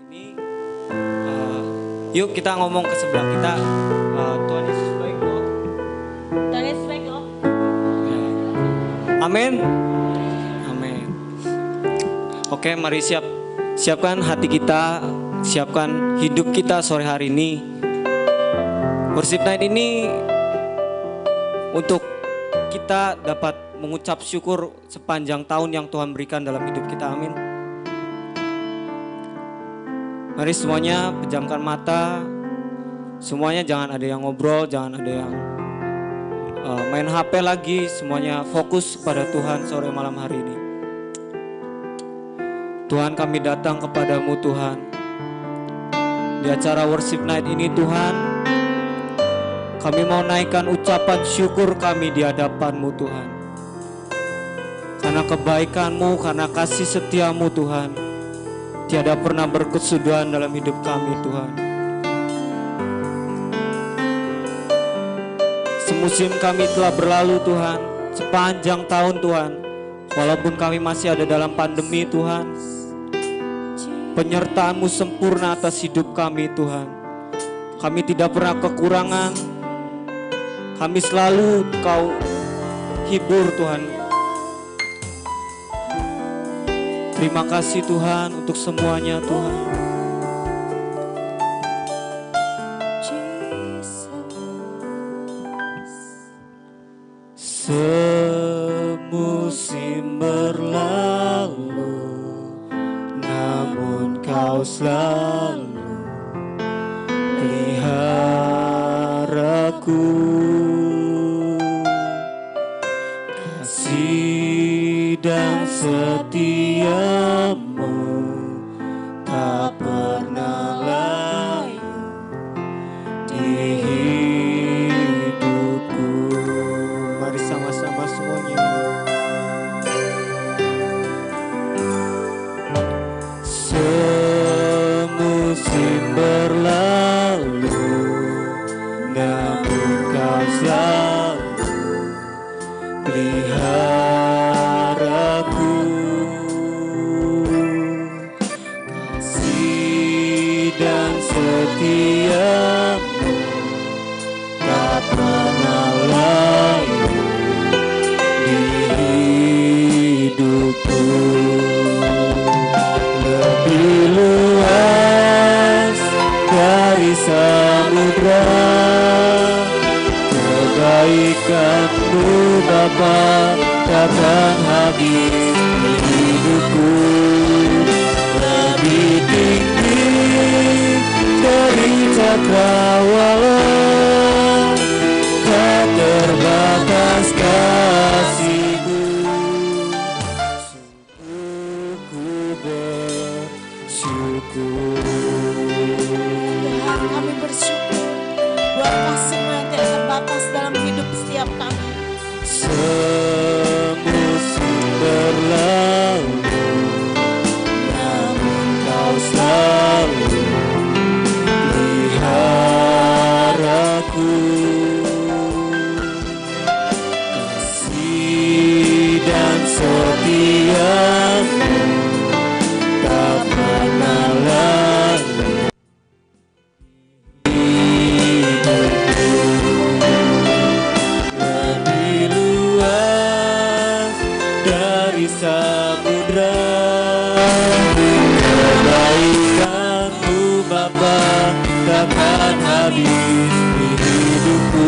ini yuk kita ngomong ke sebelah kita. Tuhan Yesus baik loh. Tuhan Yesus baik loh. Ya. Amin. Amin. Oke, mari siapkan hati kita, siapkan hidup kita sore hari ini. Worship Night ini untuk kita dapat mengucap syukur sepanjang tahun yang Tuhan berikan dalam hidup kita. Amin. Mari semuanya pejamkan mata. Semuanya jangan ada yang ngobrol, jangan ada yang main HP lagi. Semuanya fokus pada Tuhan sore malam hari ini. Tuhan, kami datang kepadamu Tuhan. Di acara Worship Night ini Tuhan, kami mau naikkan ucapan syukur kami di hadapan-Mu Tuhan. Karena kebaikan-Mu, karena kasih setiamu Tuhan, tiada pernah berkesudahan dalam hidup kami Tuhan. Semusim kami telah berlalu Tuhan, sepanjang tahun Tuhan. Walaupun kami masih ada dalam pandemi Tuhan, penyertaan-Mu sempurna atas hidup kami Tuhan. Kami tidak pernah kekurangan, kami selalu Kau hibur Tuhan. Terima kasih Tuhan untuk semuanya Tuhan. Semusim berlalu, namun Kau selalu peliharaku. Kasih dan setiamu tak pernah layu di hidupku. Mari sama-sama semuanya. Semusim berlalu, namun Kau selalu peliharaku. Kasih dan setiamu tak pernah layu di hidupku. Lebih luas dari samudra kebaikan-Mu Bapa, takkan habis di hidupku. Lebih tinggi dari cakrawala, tak terbatas kasih-Mu. Sungguh ku bersyukur. Tuhan, kami bersyukur buat kasih-Mu yang tidak terbatas dalam hidup setiap kami. Semusim berlalu, namun Kau selalu peliharaku. Kasih dan setiamu tak pernah lalu hidupku. Lebih luas dari samudra kebaikan-Mu Bapa, takkan habis di hidupku.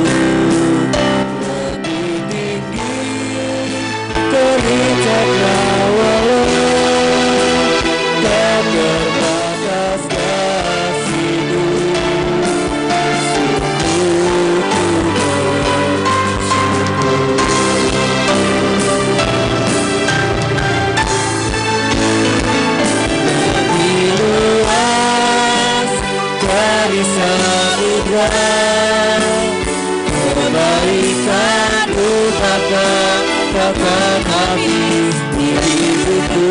Lebih tinggi dari cakrawala, tak terbatas kasih-Mu. Sungguh ku bersyukur. Lebih luas dari samudra kebaikan-Mu Bapa, takkan habis di hidupku.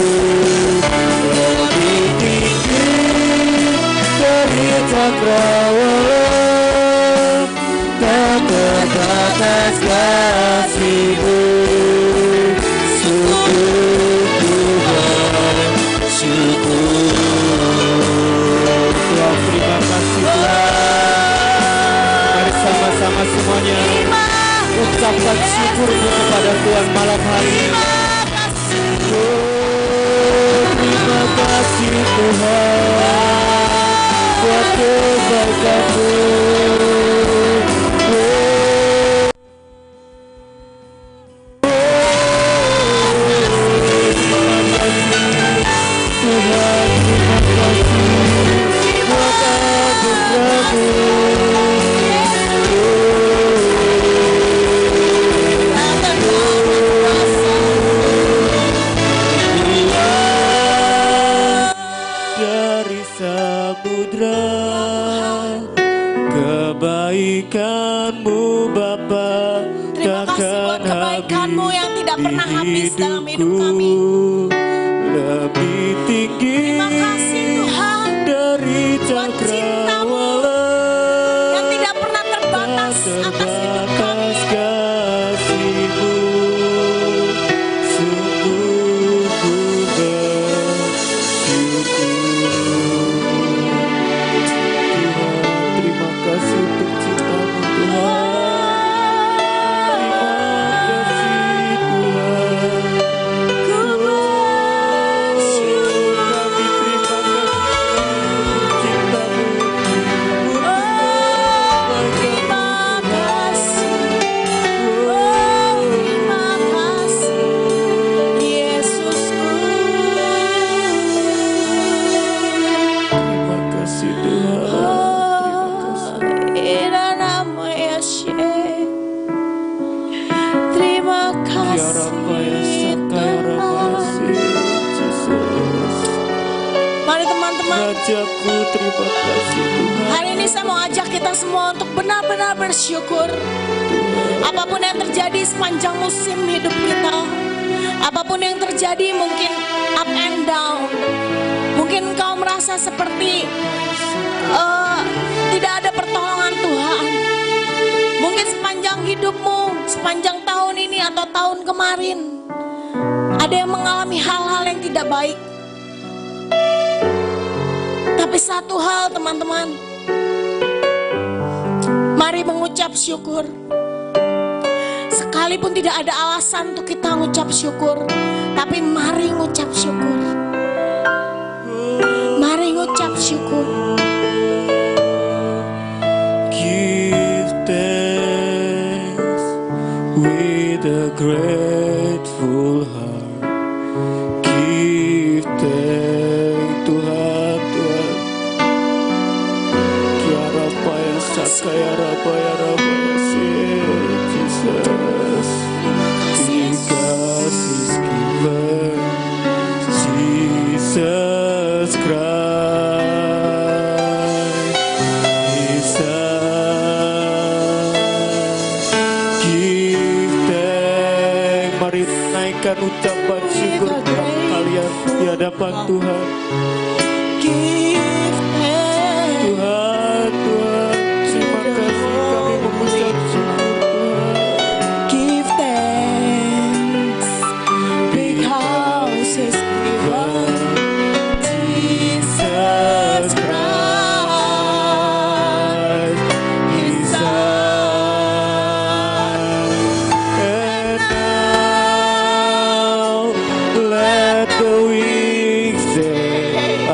Lebih tinggi dari cakrawala, tak terbatas kasih-Mu. Sungguh ku bersyukur. Tuhan malam hari ini. Oh, terima kasih Tuhan buat kebaikan-Mu. Dari samudra kebaikan-Mu Bapa Terima kasih buat takkan kebaikan-Mu yang tidak pernah habis dalam hidup kami. Lebih tinggi Terima kasih Tuhan dari buat cinta-Mu yang tidak pernah terbatas atas hidup kami. kasih-Mu. Sungguh ku bersyukur. Tuhan, terima kasih untuk cinta-Mu Tuhan. Mari teman-teman, Rajaku, terima kasih Tuhan. hari ini saya mau ajak kita semua untuk benar-benar bersyukur. Apapun yang terjadi sepanjang musim hidup kita, apapun yang terjadi, mungkin up and down, mungkin kau merasa seperti tidak ada pertolongan Tuhan. Mungkin sepanjang hidupmu, sepanjang tahun ini atau tahun kemarin, ada yang mengalami hal-hal yang tidak baik. Tapi satu hal teman-teman, mari mengucap syukur. Sekalipun tidak ada alasan untuk kita mengucap syukur, tapi mari mengucap syukur. Mari mengucap syukur. Give thanks with a grateful heart. Give thanks Tuhan, Tuhan. Kiara paya sakaya rabaya rabaya Jesus. Because He's given Jesus Christ His Son. Give thanks. Mari naikkan ucapan syukur kalian di hadapan Tuhan. Give thanks. Tuhan, Tuhan, terima kasih kami mengucap syukur Tuhan. Give thanks because He's given Jesus Christ His Son. And now let the weak say, I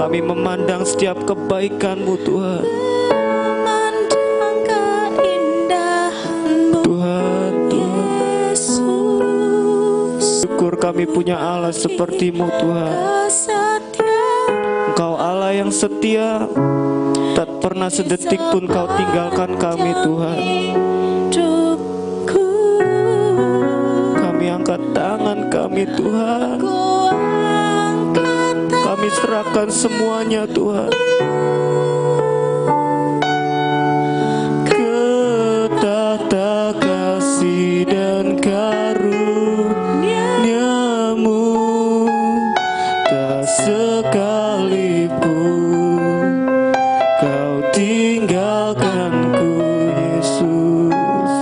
Kami memandang setiap kebaikan-Mu Tuhan. Memandang keindahan-Mu, Tuhan, Yesus. syukur kami punya Allah seperti-Mu Tuhan. Engkau Allah yang setia, tak pernah sedetik pun Kau tinggalkan kami Tuhan. Kami angkat tangan kami Tuhan. Kami serahkan semuanya Tuhan. Ke tata kasih dan karunia-Mu, tak sekalipun Kau tinggalkanku Yesus.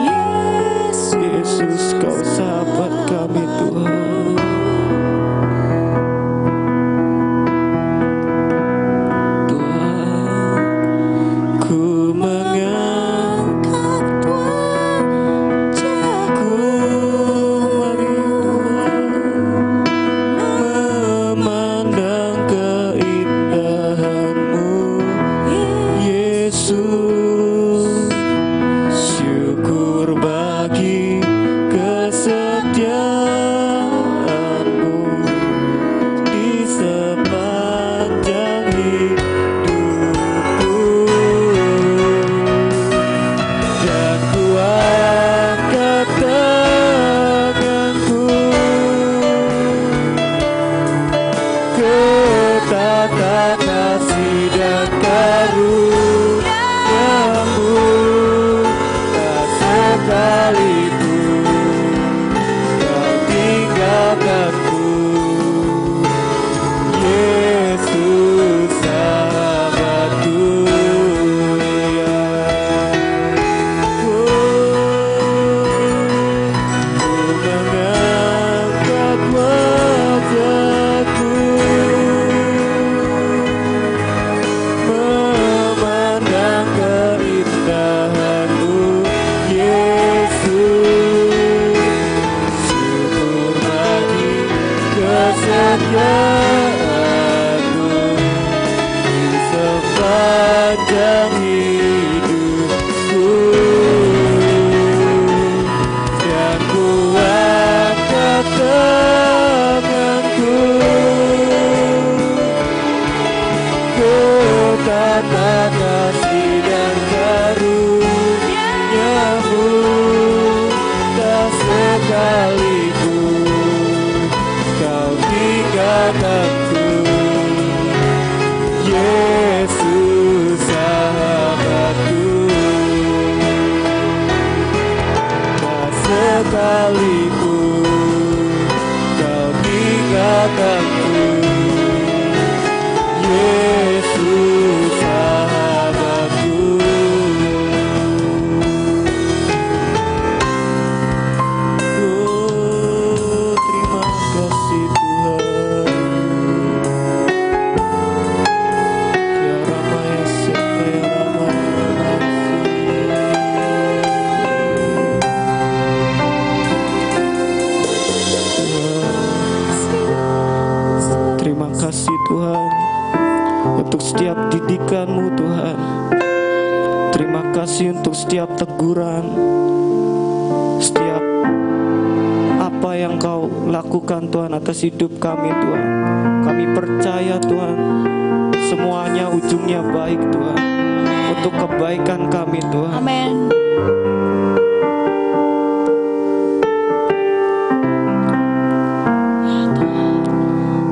Yesus, Kau sahabat kami Tuhan. Untuk setiap teguran, setiap apa yang Kau lakukan Tuhan atas hidup kami Tuhan. Kami percaya Tuhan, semuanya ujungnya baik Tuhan, untuk kebaikan kami Tuhan. Amin.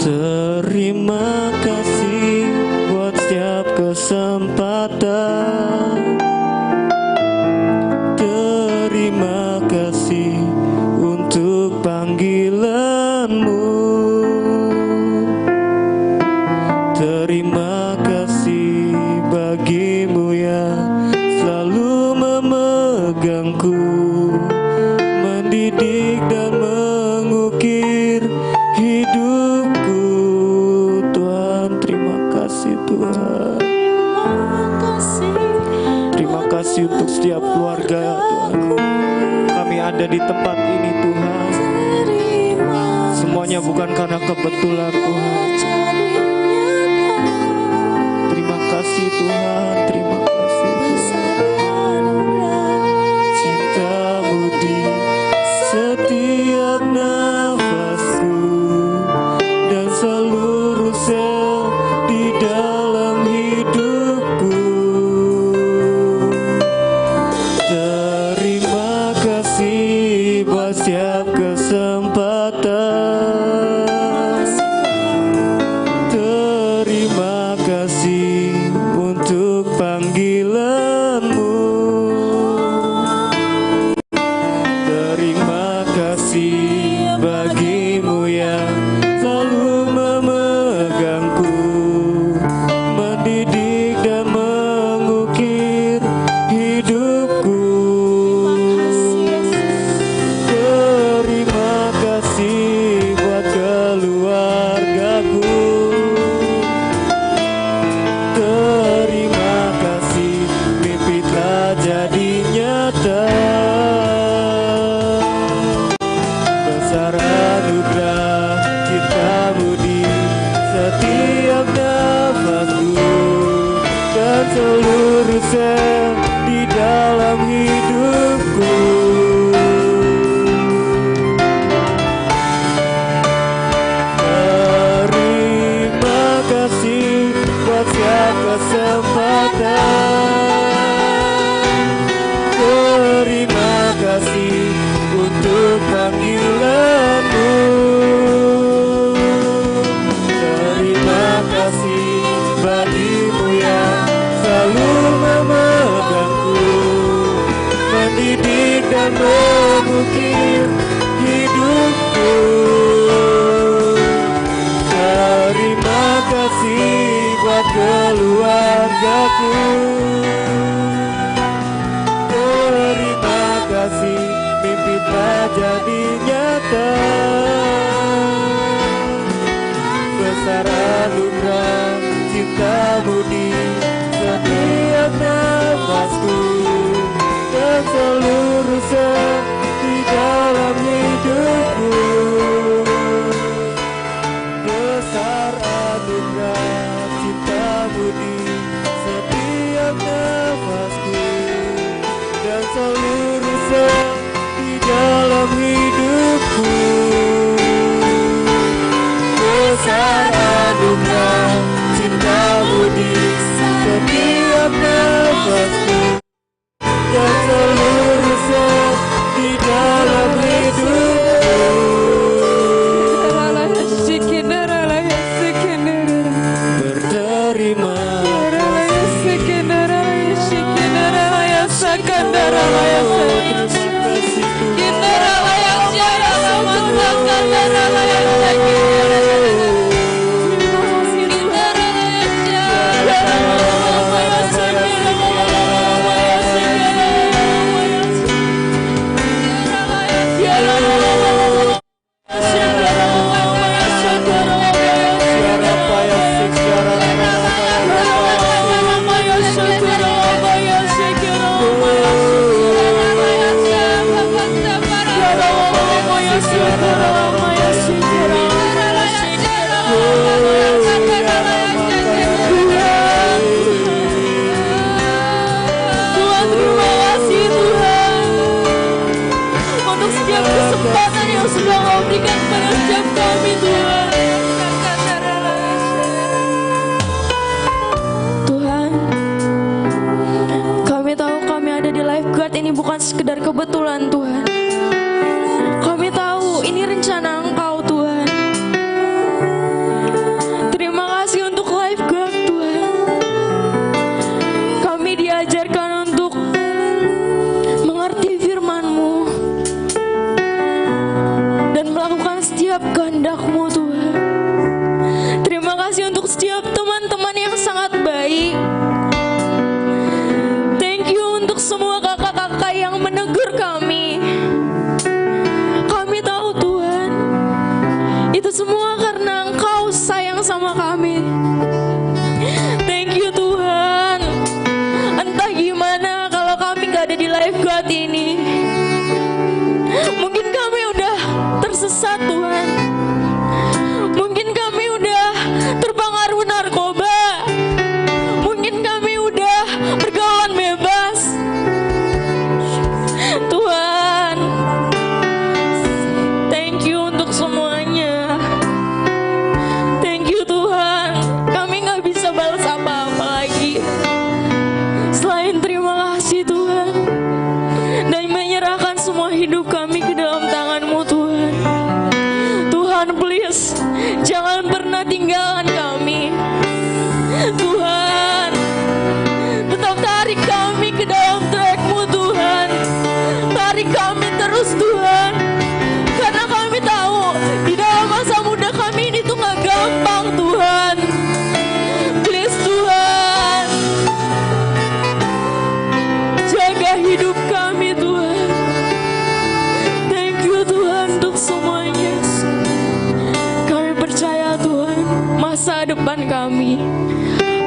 Terima kasih buat setiap kesempatan. Terima kasih untuk panggilan-Mu. Terima kasih bagi-Mu yang selalu memegangku, mendidik dan mengukir hidupku. Tuhan, terima kasih Tuhan. Terima kasih untuk setiap keluarga Tuhan. Kami ada di tempat ini Tuhan, semuanya bukan karena kebetulan Tuhan, Terima kasih Tuhan, terima kasih Tuhan. Cinta-Mu di setiap nafasku dan seluruh sel di dalam hidupku. Terima kasih buat setiap kesempatan. Terima kasih untuk panggilan-Mu. Terima kasih bagimu yang selalu memegangku, mendidik dan mengukir hidupku. Terima kasih buat keluargaku. Terima kasih mimpi telah jadi nyata. Besar anugerah cinta-Mu di setiap nafasku dan seluruh sel di dalam hidupku. Terima kasih buat setiap kesempatan. Terima kasih untuk panggilan-Mu. Terima kasih bagimu yang selalu memegangku, mendidik dan mengukir hidupku. Terima kasih buat keluargaku. Terima kasih mimpi telah jadi nyata. Besar anugerah cinta-Mu di setiap nafasku dan seluruh sel di dalam hidupku. Besar anugerah cinta-Mu di setiap nafasku dan seluruh sel di dalam hidupku. Besar anugerah cinta-Mu di setiap nafasku dan seluruh sel di dalam hidupku. Berterima bukan sekedar kebetulan Tuhan. Kami tahu ini rencana Engkau Tuhan. Terima kasih untuk lifeguard Tuhan. Kami diajarkan untuk mengerti firman-Mu dan melakukan setiap kehendak-Mu Tuhan. Terima kasih untuk setiap teman-teman yang sangat baik. Thank you untuk semua kakak-kakak yang menegur kami. pernah tinggalkan kami. Tuhan, tetap tarik kami ke dalam track-Mu Tuhan. Tarik kami terus Tuhan, karena kami tahu di dalam masa muda kami ini tuh gak gampang Tuhan. Please Tuhan, jaga hidup kami Tuhan. Thank you Tuhan untuk semuanya. Kami percaya Tuhan, masa depan kami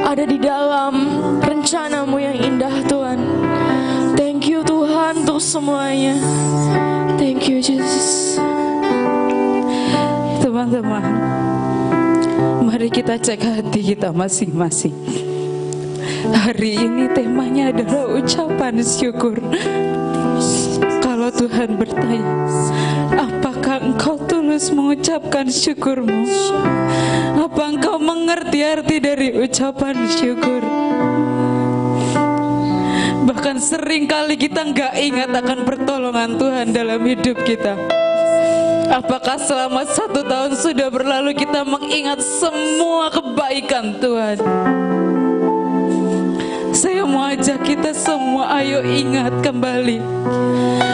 ada di dalam rencana-Mu yang indah Tuhan. Thank you Tuhan untuk semuanya. Thank you Jesus. Teman-teman, mari kita cek hati kita masing-masing. Hari ini temanya adalah ucapan syukur. Kalau Tuhan bertanya, apakah engkau tulus mengucapkan syukur-Mu? Apa engkau mengerti arti dari ucapan syukur? Bahkan sering kali kita nggak ingat akan pertolongan Tuhan dalam hidup kita. Apakah selama 1 tahun sudah berlalu kita mengingat semua kebaikan Tuhan? Saya mau ajak kita semua, ayo ingat kembali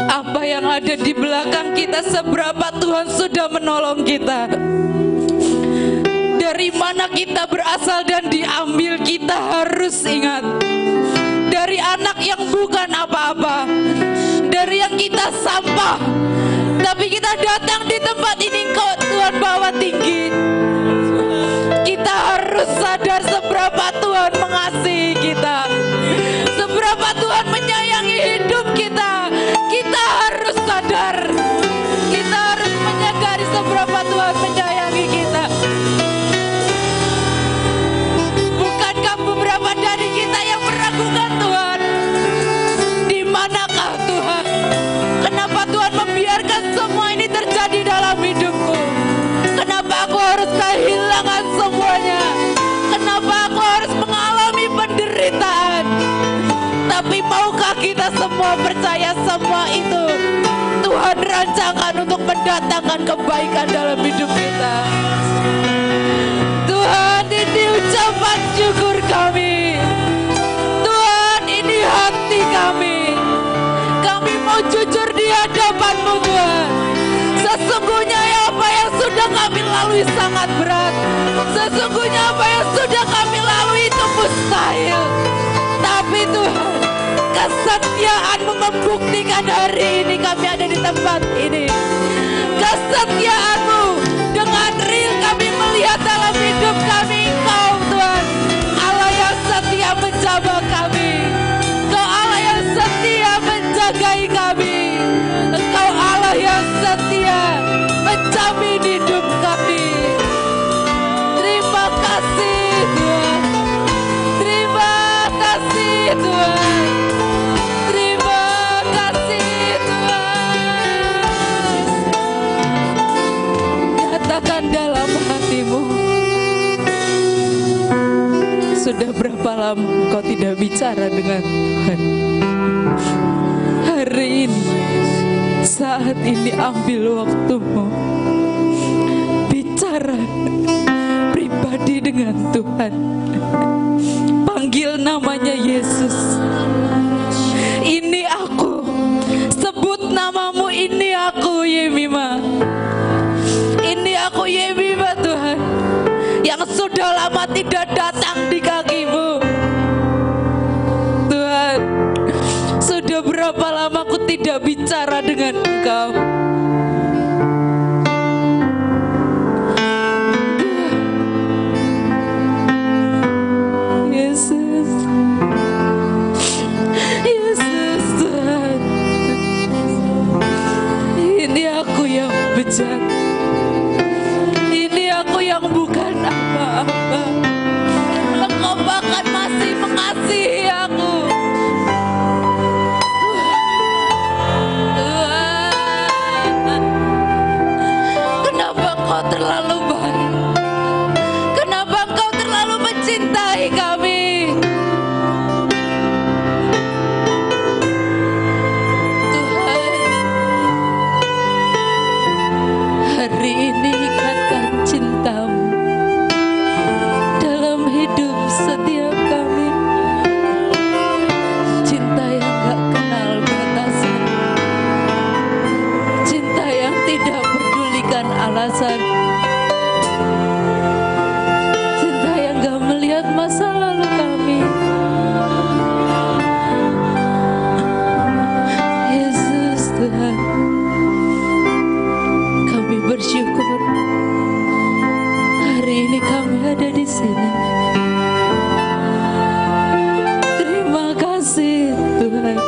apa yang ada di belakang kita, seberapa Tuhan sudah menolong kita. Dari mana kita berasal dan diambil, kita harus ingat. Dari anak yang bukan apa-apa, dari yang kita sampah, tapi kita datang di tempat ini kok Tuhan bawa tinggi. Kita harus sadar seberapa Tuhan mengasihi kita, seberapa Tuhan menyayangi hidup kita. Kita harus sadar, kita harus menyadari seberapa Tuhan menyayangi kita. Bukankah beberapa dari kita yang meragukan Tuhan? Di manakah Tuhan? Kenapa Tuhan membiarkan semua ini terjadi dalam hidupku? Kenapa aku harus kehilangan semuanya? Kenapa aku harus mengalami penderitaan? Tapi maukah kita semua percaya semua itu Tuhan rancangkan untuk mendatangkan kebaikan dalam hidup kita? Tuhan, ini ucapan syukur kami. Tuhan, ini hati kami. Kami mau jujur di hadapan-Mu Tuhan. Sesungguhnya apa yang sudah kami lalui sangat berat. Sesungguhnya apa yang sudah kami lalui itu mustahil. Tapi Tuhan, kesetiaan-Mu membuktikan hari ini kami ada di tempat ini. Kesetiaan-Mu dengan real kami melihat dalam hidup kami Engkau Tuhan, Allah yang setia menjaga kami. Engkau Allah yang setia menjagai kami. Engkau Allah yang setia menjamin hidup kami. Terima kasih Tuhan. Terima kasih Tuhan. Terima kasih Tuhan. Katakan dalam hatimu, sudah berapa lama kau tidak bicara dengan Tuhan? Hari ini, saat ini ambil waktumu, bicara pribadi dengan Tuhan. Panggil namanya Yesus. Ini aku, sebut namamu, ini aku Yemima. Ini aku Yemima Tuhan, yang sudah lama tidak datang di kakimu. Tuhan, sudah berapa lama aku tidak bicara dengan Engkau? Yesus, Yesus Tuhan, ini aku yang bejat. Ini aku yang bukan apa-apa. Engkau bahkan masih mengasihi aku. Tuhan, Dia ada di sini. Terima kasih Tuhan.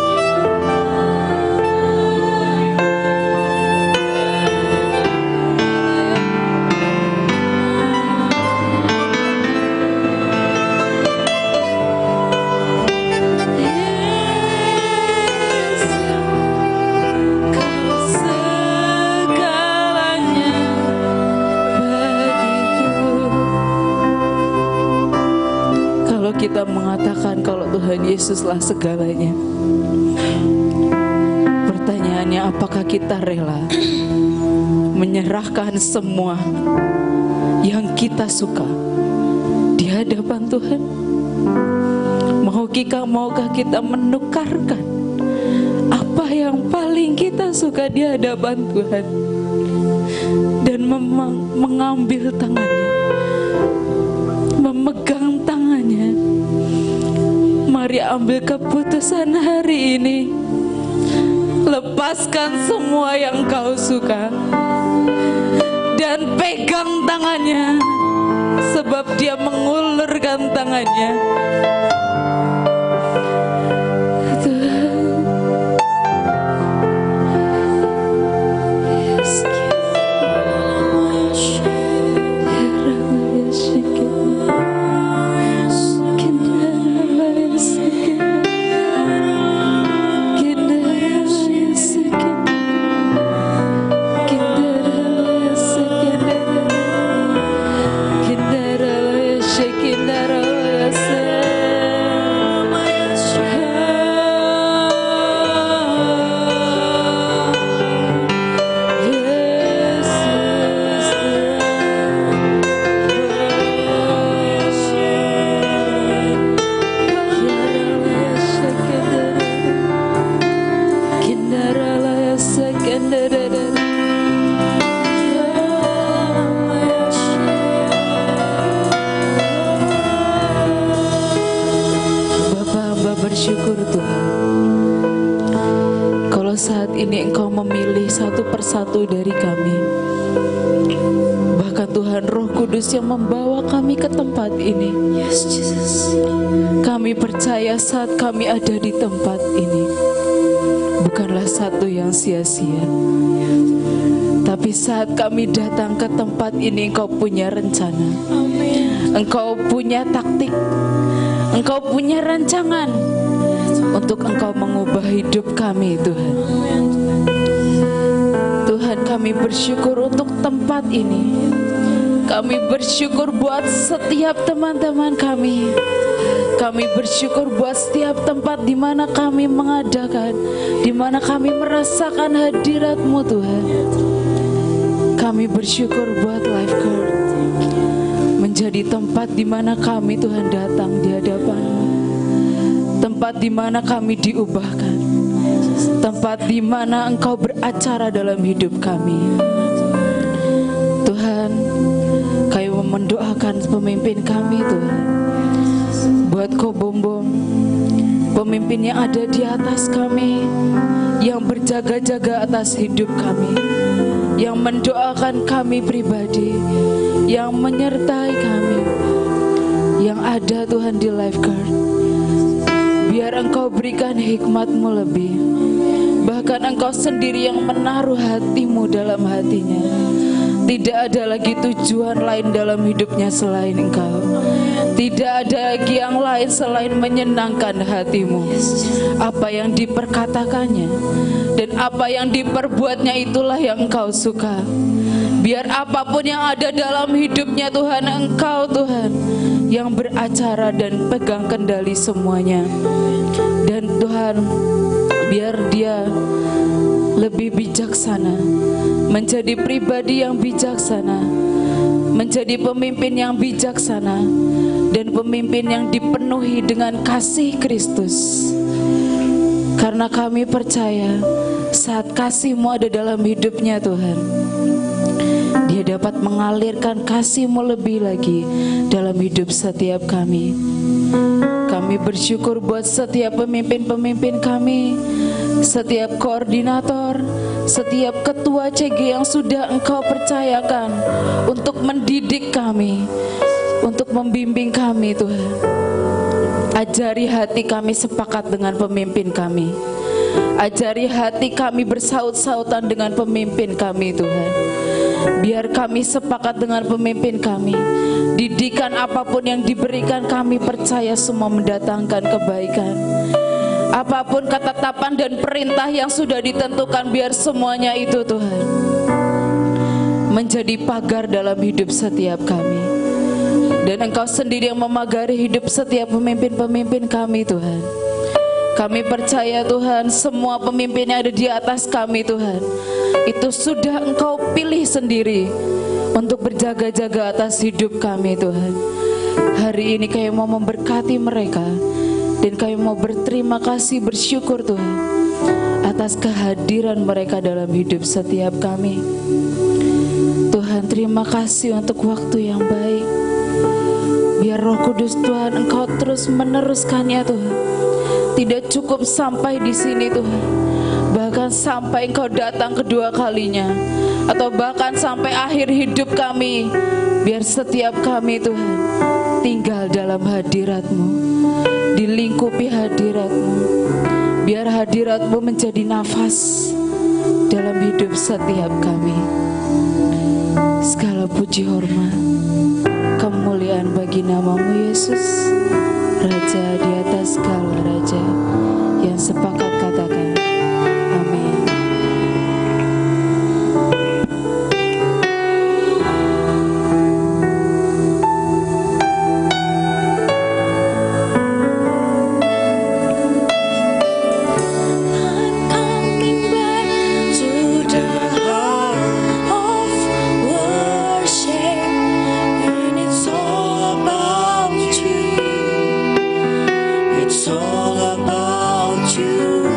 Kita mengatakan kalau Tuhan Yesuslah segalanya. Pertanyaannya, apakah kita rela menyerahkan semua yang kita suka di hadapan Tuhan? Maukah kita menukarkan apa yang paling kita suka di hadapan Tuhan dan mengambil tangannya, memegang tangannya? Mari ambil keputusan hari ini. Lepaskan semua yang kau suka dan pegang tangannya, sebab dia mengulurkan tangannya. Bersyukur Tuhan, kalau saat ini Engkau memilih satu persatu dari kami. Bahkan Tuhan Roh Kudus yang membawa kami ke tempat ini. Yes, Jesus. Kami percaya saat kami ada di tempat ini bukanlah satu yang sia-sia. Tapi saat kami datang ke tempat ini, Engkau punya rencana. Engkau punya taktik. Engkau punya rancangan untuk Engkau mengubah hidup kami, Tuhan. Tuhan, kami bersyukur untuk tempat ini. Kami bersyukur buat setiap teman-teman kami. Kami bersyukur buat setiap tempat di mana kami mengadakan, di mana kami merasakan hadirat-Mu, Tuhan. Kami bersyukur buat Lifeguard menjadi tempat di mana kami, Tuhan, datang di hadapan-Mu. Tempat di mana kami diubahkan. Tempat di mana Engkau beracara dalam hidup kami. Tuhan, kami mendoakan pemimpin kami, Tuhan. Buat Kobombom, pemimpin yang ada di atas kami, yang berjaga-jaga atas hidup kami, yang mendoakan kami pribadi, yang menyertai kami, yang ada, Tuhan, di Lifeguard. Biar Engkau berikan hikmat-Mu lebih. Bahkan Engkau sendiri yang menaruh hati-Mu dalam hatinya. Tidak ada lagi tujuan lain dalam hidupnya selain Engkau. Tidak ada lagi yang lain selain menyenangkan hati-Mu. Apa yang diperkatakannya dan apa yang diperbuatnya itulah yang Engkau suka. Biar apapun yang ada dalam hidupnya, Tuhan, Engkau, Tuhan, yang beracara dan pegang kendali semuanya. Dan Tuhan, biar dia lebih bijaksana, menjadi pribadi yang bijaksana, menjadi pemimpin yang bijaksana, dan pemimpin yang dipenuhi dengan kasih Kristus. Karena kami percaya saat kasih-Mu ada dalam hidupnya, Tuhan, dia dapat mengalirkan kasih-Mu lebih lagi dalam hidup setiap kami. Kami bersyukur buat setiap pemimpin-pemimpin kami, setiap koordinator, setiap ketua CG yang sudah Engkau percayakan untuk mendidik kami, membimbing kami Tuhan. Ajari hati kami sepakat dengan pemimpin kami. Ajari hati kami bersaut-sautan dengan pemimpin kami Tuhan. Biar kami sepakat dengan pemimpin kami. Didikan apapun yang diberikan kami percaya semua mendatangkan kebaikan. Apapun ketetapan dan perintah yang sudah ditentukan, biar semuanya itu Tuhan menjadi pagar dalam hidup setiap kami. Dan Engkau sendiri yang memagari hidup setiap pemimpin-pemimpin kami Tuhan. Kami percaya Tuhan, semua pemimpin yang ada di atas kami Tuhan, itu sudah Engkau pilih sendiri untuk berjaga-jaga atas hidup kami Tuhan. Hari ini kami mau memberkati mereka, dan kami mau berterima kasih, bersyukur Tuhan atas kehadiran mereka dalam hidup setiap kami. Tuhan, terima kasih untuk waktu yang baik. Biar Roh Kudus Tuhan Engkau terus meneruskannya Tuhan. Tidak cukup sampai di sini Tuhan, bahkan sampai Engkau datang kedua kalinya, atau bahkan sampai akhir hidup kami. Biar setiap kami Tuhan tinggal dalam hadirat-Mu, dilingkupi hadirat-Mu. Biar hadirat-Mu menjadi nafas dalam hidup setiap kami. Segala puji hormat, kemuliaan bagi nama-Mu Yesus, Raja di atas segala raja. Yang sepakat katakan amin. It's all about you.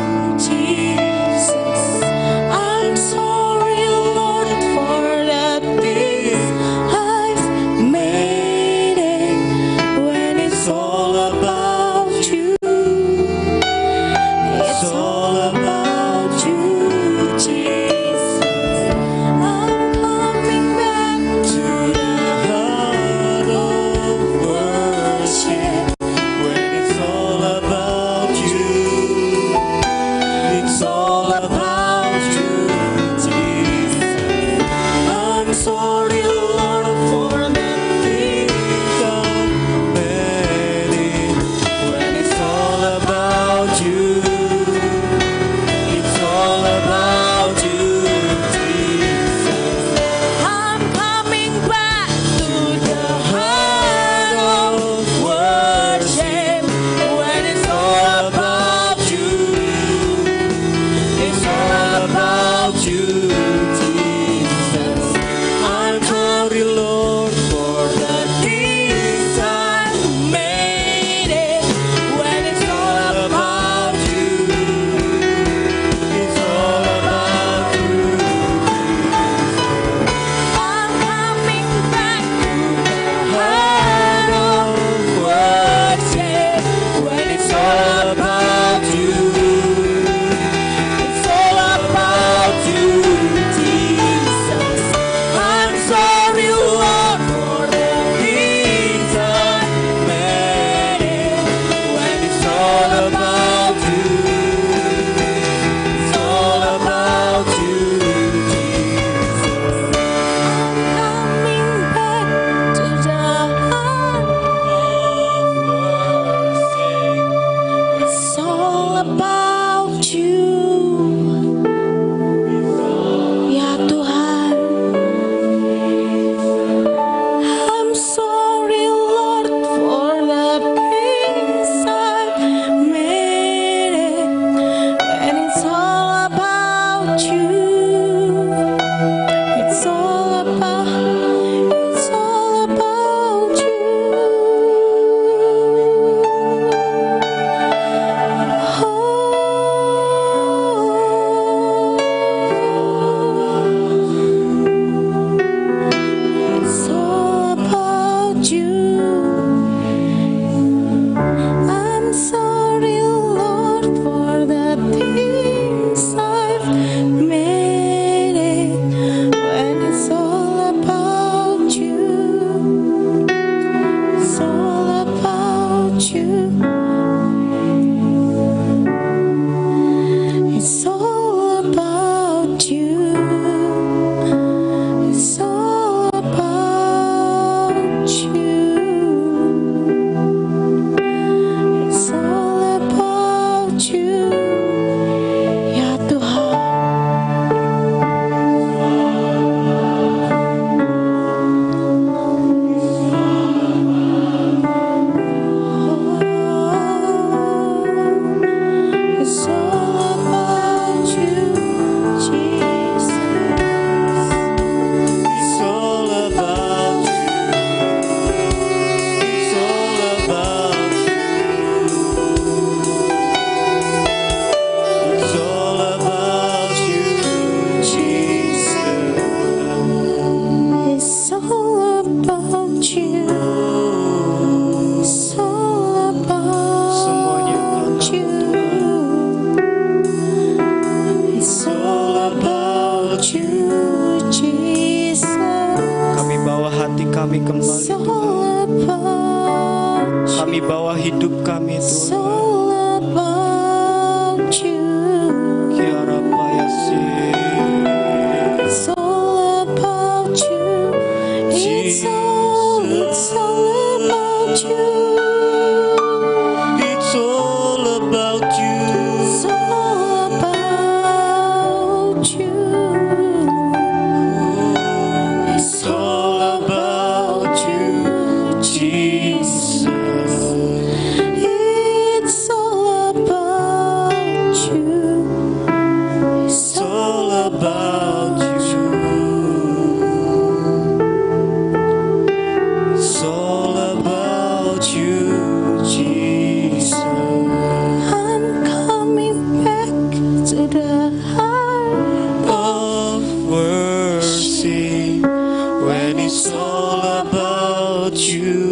about you. Kami bawa hidup kami It's Tuhan. all about you. Kiara Payasi. It's all about you. It's all about you. It's all about you. It's all about you. It's all about you, Jesus. It's all about you. It's all about you. It's all about you, Jesus. I'm coming back to the heart Of worship, when it's all about you,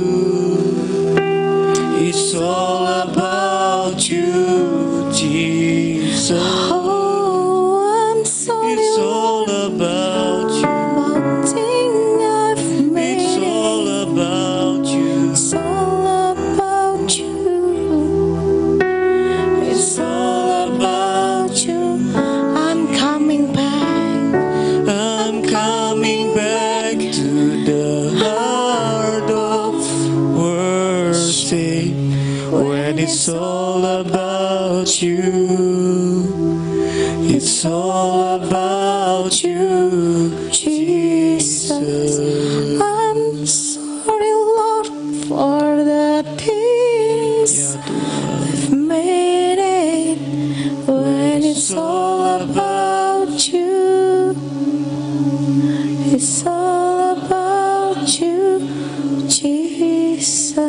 it's all about you, Jesus. Oh, I'm sorry, It's all about you. one thing I've It's made. all about you. It's all about you. It's all about you. I'm coming back. I'm coming back to the heart of worship, when it's all about you. It's all about you, Jesus. I'm sorry, Lord, for the things I've made it. When it's all about you, it's all about you, Jesus.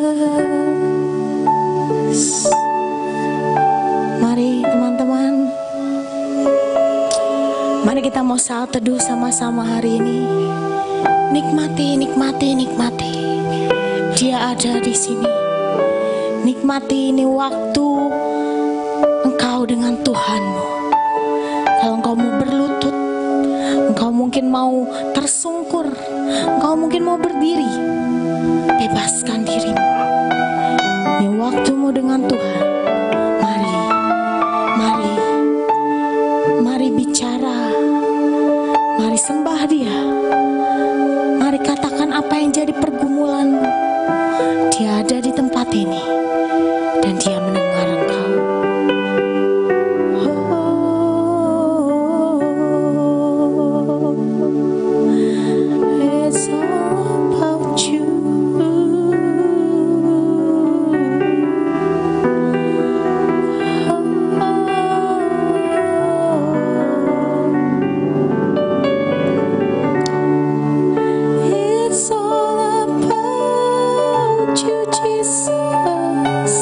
Mari teman-teman, mari kita mau saat teduh sama-sama hari ini. Nikmati, nikmati, nikmati. Dia ada di sini. Nikmati ini waktu engkau dengan Tuhanmu. Kalau engkau mau berlutut, engkau mungkin mau tersungkur, engkau mungkin mau berdiri, bebaskan dirimu. Ini waktumu dengan Tuhan. Mari, mari, mari bicara, mari sembah Dia. Mari katakan apa yang jadi pergumulanmu. Dia ada di tempat ini dan Dia mendengar engkau. It's all about you. It's all about you, Jesus.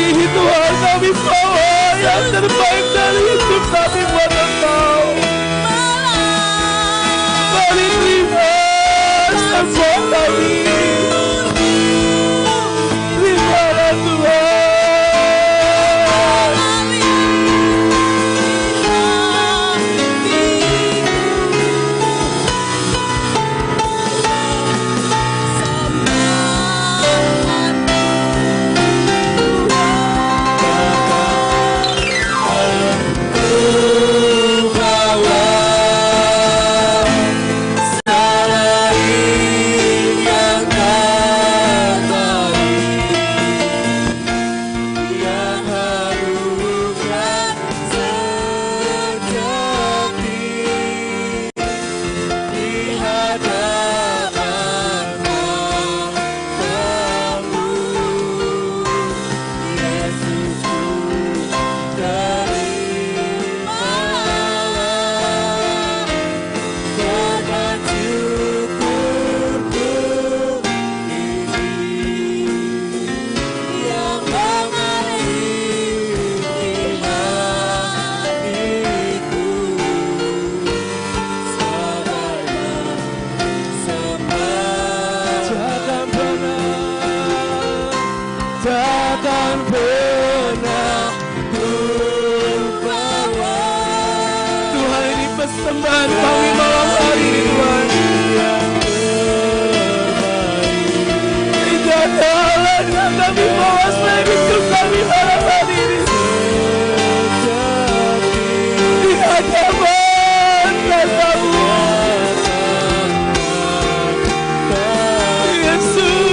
ini Tuhan, kami bawa yang terbaik dari hidup kami buat Engkau. Kami terima semua kami. Terimalah Tuhan. Takkan pernah terbawa. Tuhan, ini persembahan kami malam hari ini Tuhan. Tidak ada hal yang kami bawa selain hidup kami malam hari ini. Di hadapan kasamu Yesus.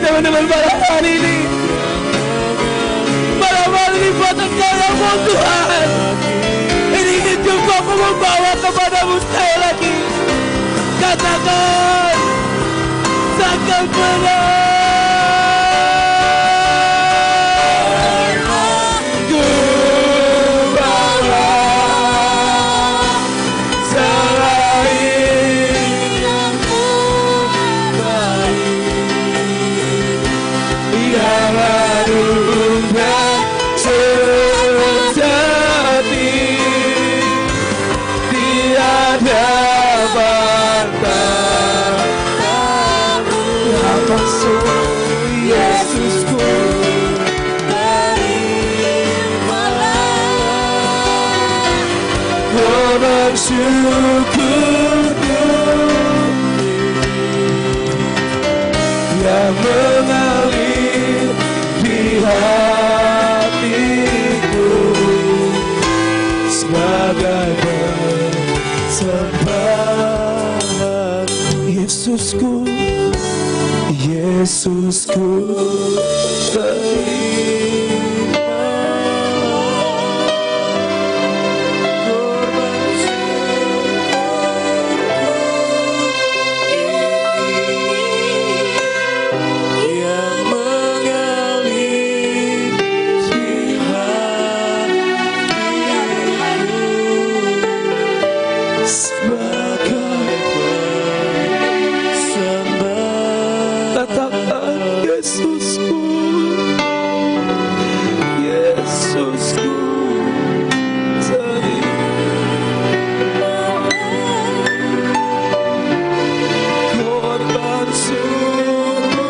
Teman-teman, malam hari ini buat Engkau yang mau Tuhan. Ini hidup aku membawa kepadamu sekali lagi. Katakan, takkan pernah ku bawa selain yang harum dan sejati. Tiada batas masuk Yesusku. Oh, bersyukurku yang mengalir di hatiku sebagai persembahan. Yesusku, Yesusku, terima korban yang mengalir di hatiku sebagai persembahan. Katakan, Yesusku, Yesusku, terima korban syukurku.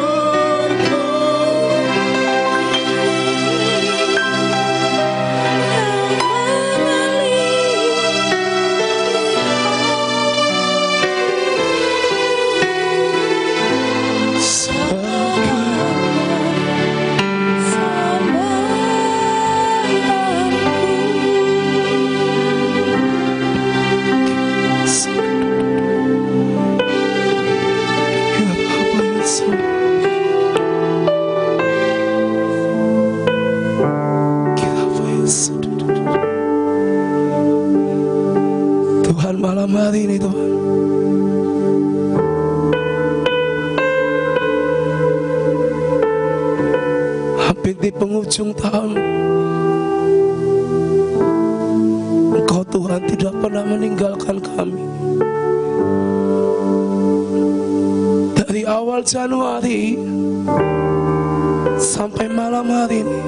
Tuhan, malam hari ini Tuhan, hampir di penghujung tahun, Tuhan tidak pernah meninggalkan kami. Dari awal Januari sampai malam hari ini,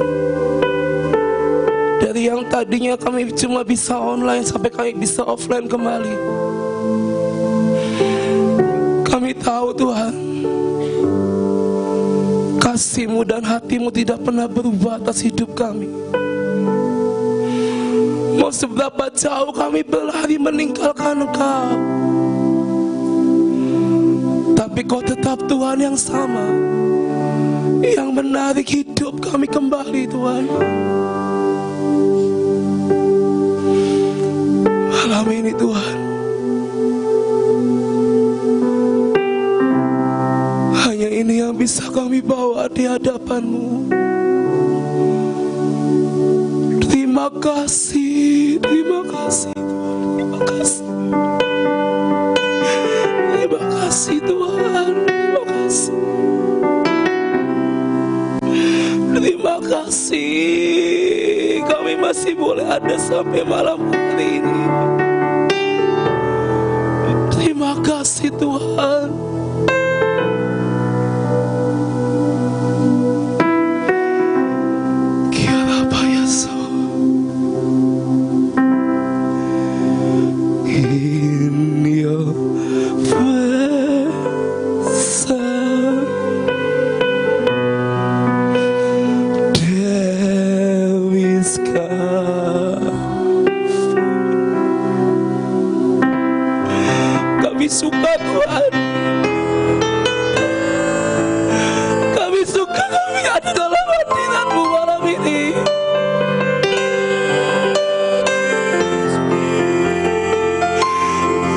dari yang tadinya kami cuma bisa online sampai kami bisa offline kembali. Kami tahu Tuhan, kasih-Mu dan hati-Mu tidak pernah berubah atas hidup kami. Mau seberapa jauh kami berlari meninggalkan Engkau, tapi Kau tetap Tuhan yang sama, yang menarik hidup kami kembali Tuhan. Malam ini Tuhan, hanya ini yang bisa kami bawa di hadapan-Mu. Terima kasih, terima kasih Tuhan, terima kasih. Terima kasih Tuhan, terima kasih. Terima kasih kami masih boleh ada sampai malam hari ini. Terima kasih Tuhan. Kami suka Tuhan, kami suka kami ada dalam hadirat-Mu malam ini.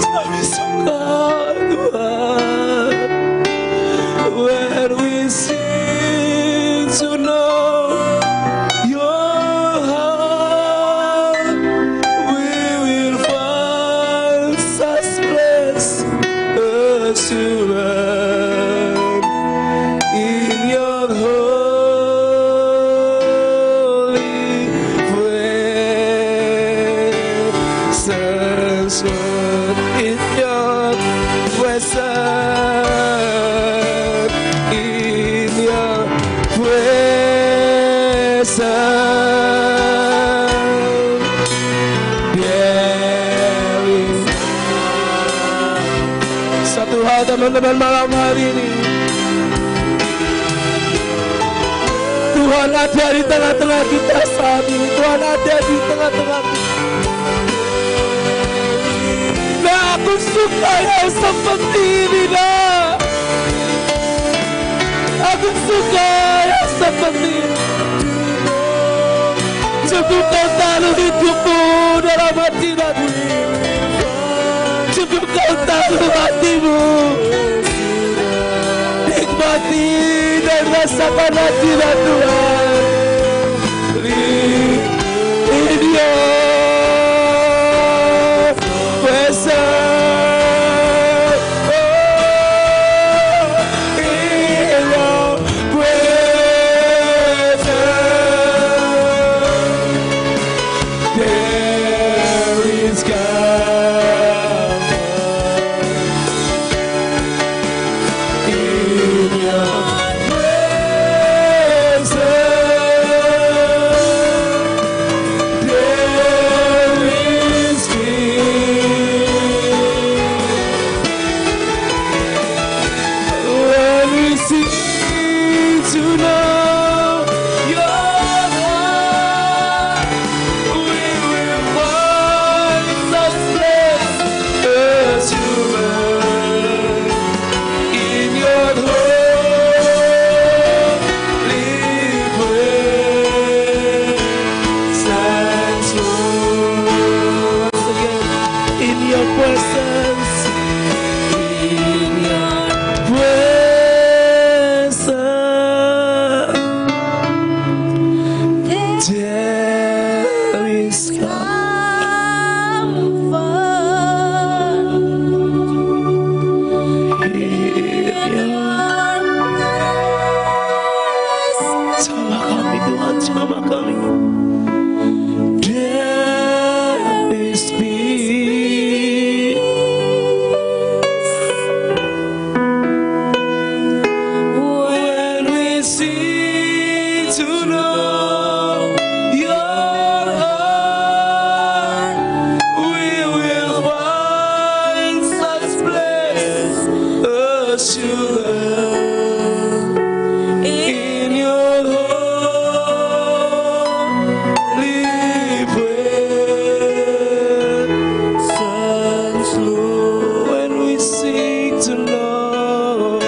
Kami suka Tuhan, when we sing to know Your heart, we will find such place assurance in Your holy presence, in Your presence, in Your presence. There is satu hal teman-teman malam hari ini, Tuhan ada di tengah-tengah kita saat ini. Tuhan ada di tengah-tengah kita. Nah, aku suka yang seperti ini, nah. Aku suka yang seperti ini. Cukup Kau taruh hidupmu dalam hadirat-Mu. Cukup Kau taruh hatimu. Nikmati dan rasakan hadirat Tuhan. In Your presence, in Your presence, there is God. In Your presence, there is peace. When we seek to know Your heart, we will find such place assurance in Your holy presence. Once again, in Your presence, in Your presence, there is sama kami Tuhan, sama kami. There is peace. 'cause you love in your holy presence, Lord. When we seek to know,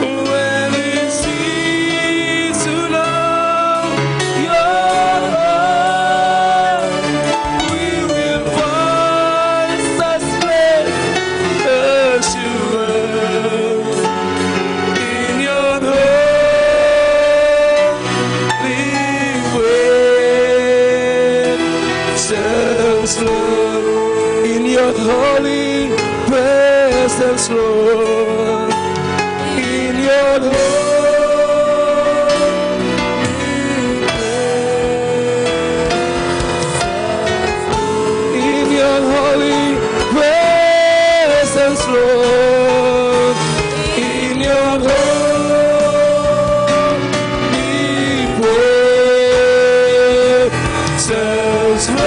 when we seek to know your love, we will find such assurance in your holy presence, Lord. In your holy presence, Lord. In your holy presence, Lord. In your holy presence, Lord.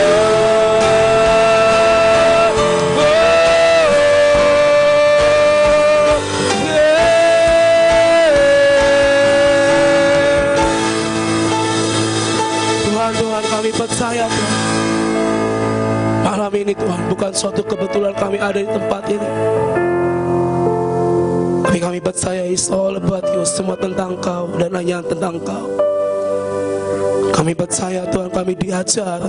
Tuhan, kami percaya Tuhan, malam ini Tuhan, bukan suatu kebetulan kami ada di tempat ini, tapi kami percaya it's all about you, semua tentang Kau dan hanya tentang Kau. Kami percaya Tuhan, kami diajar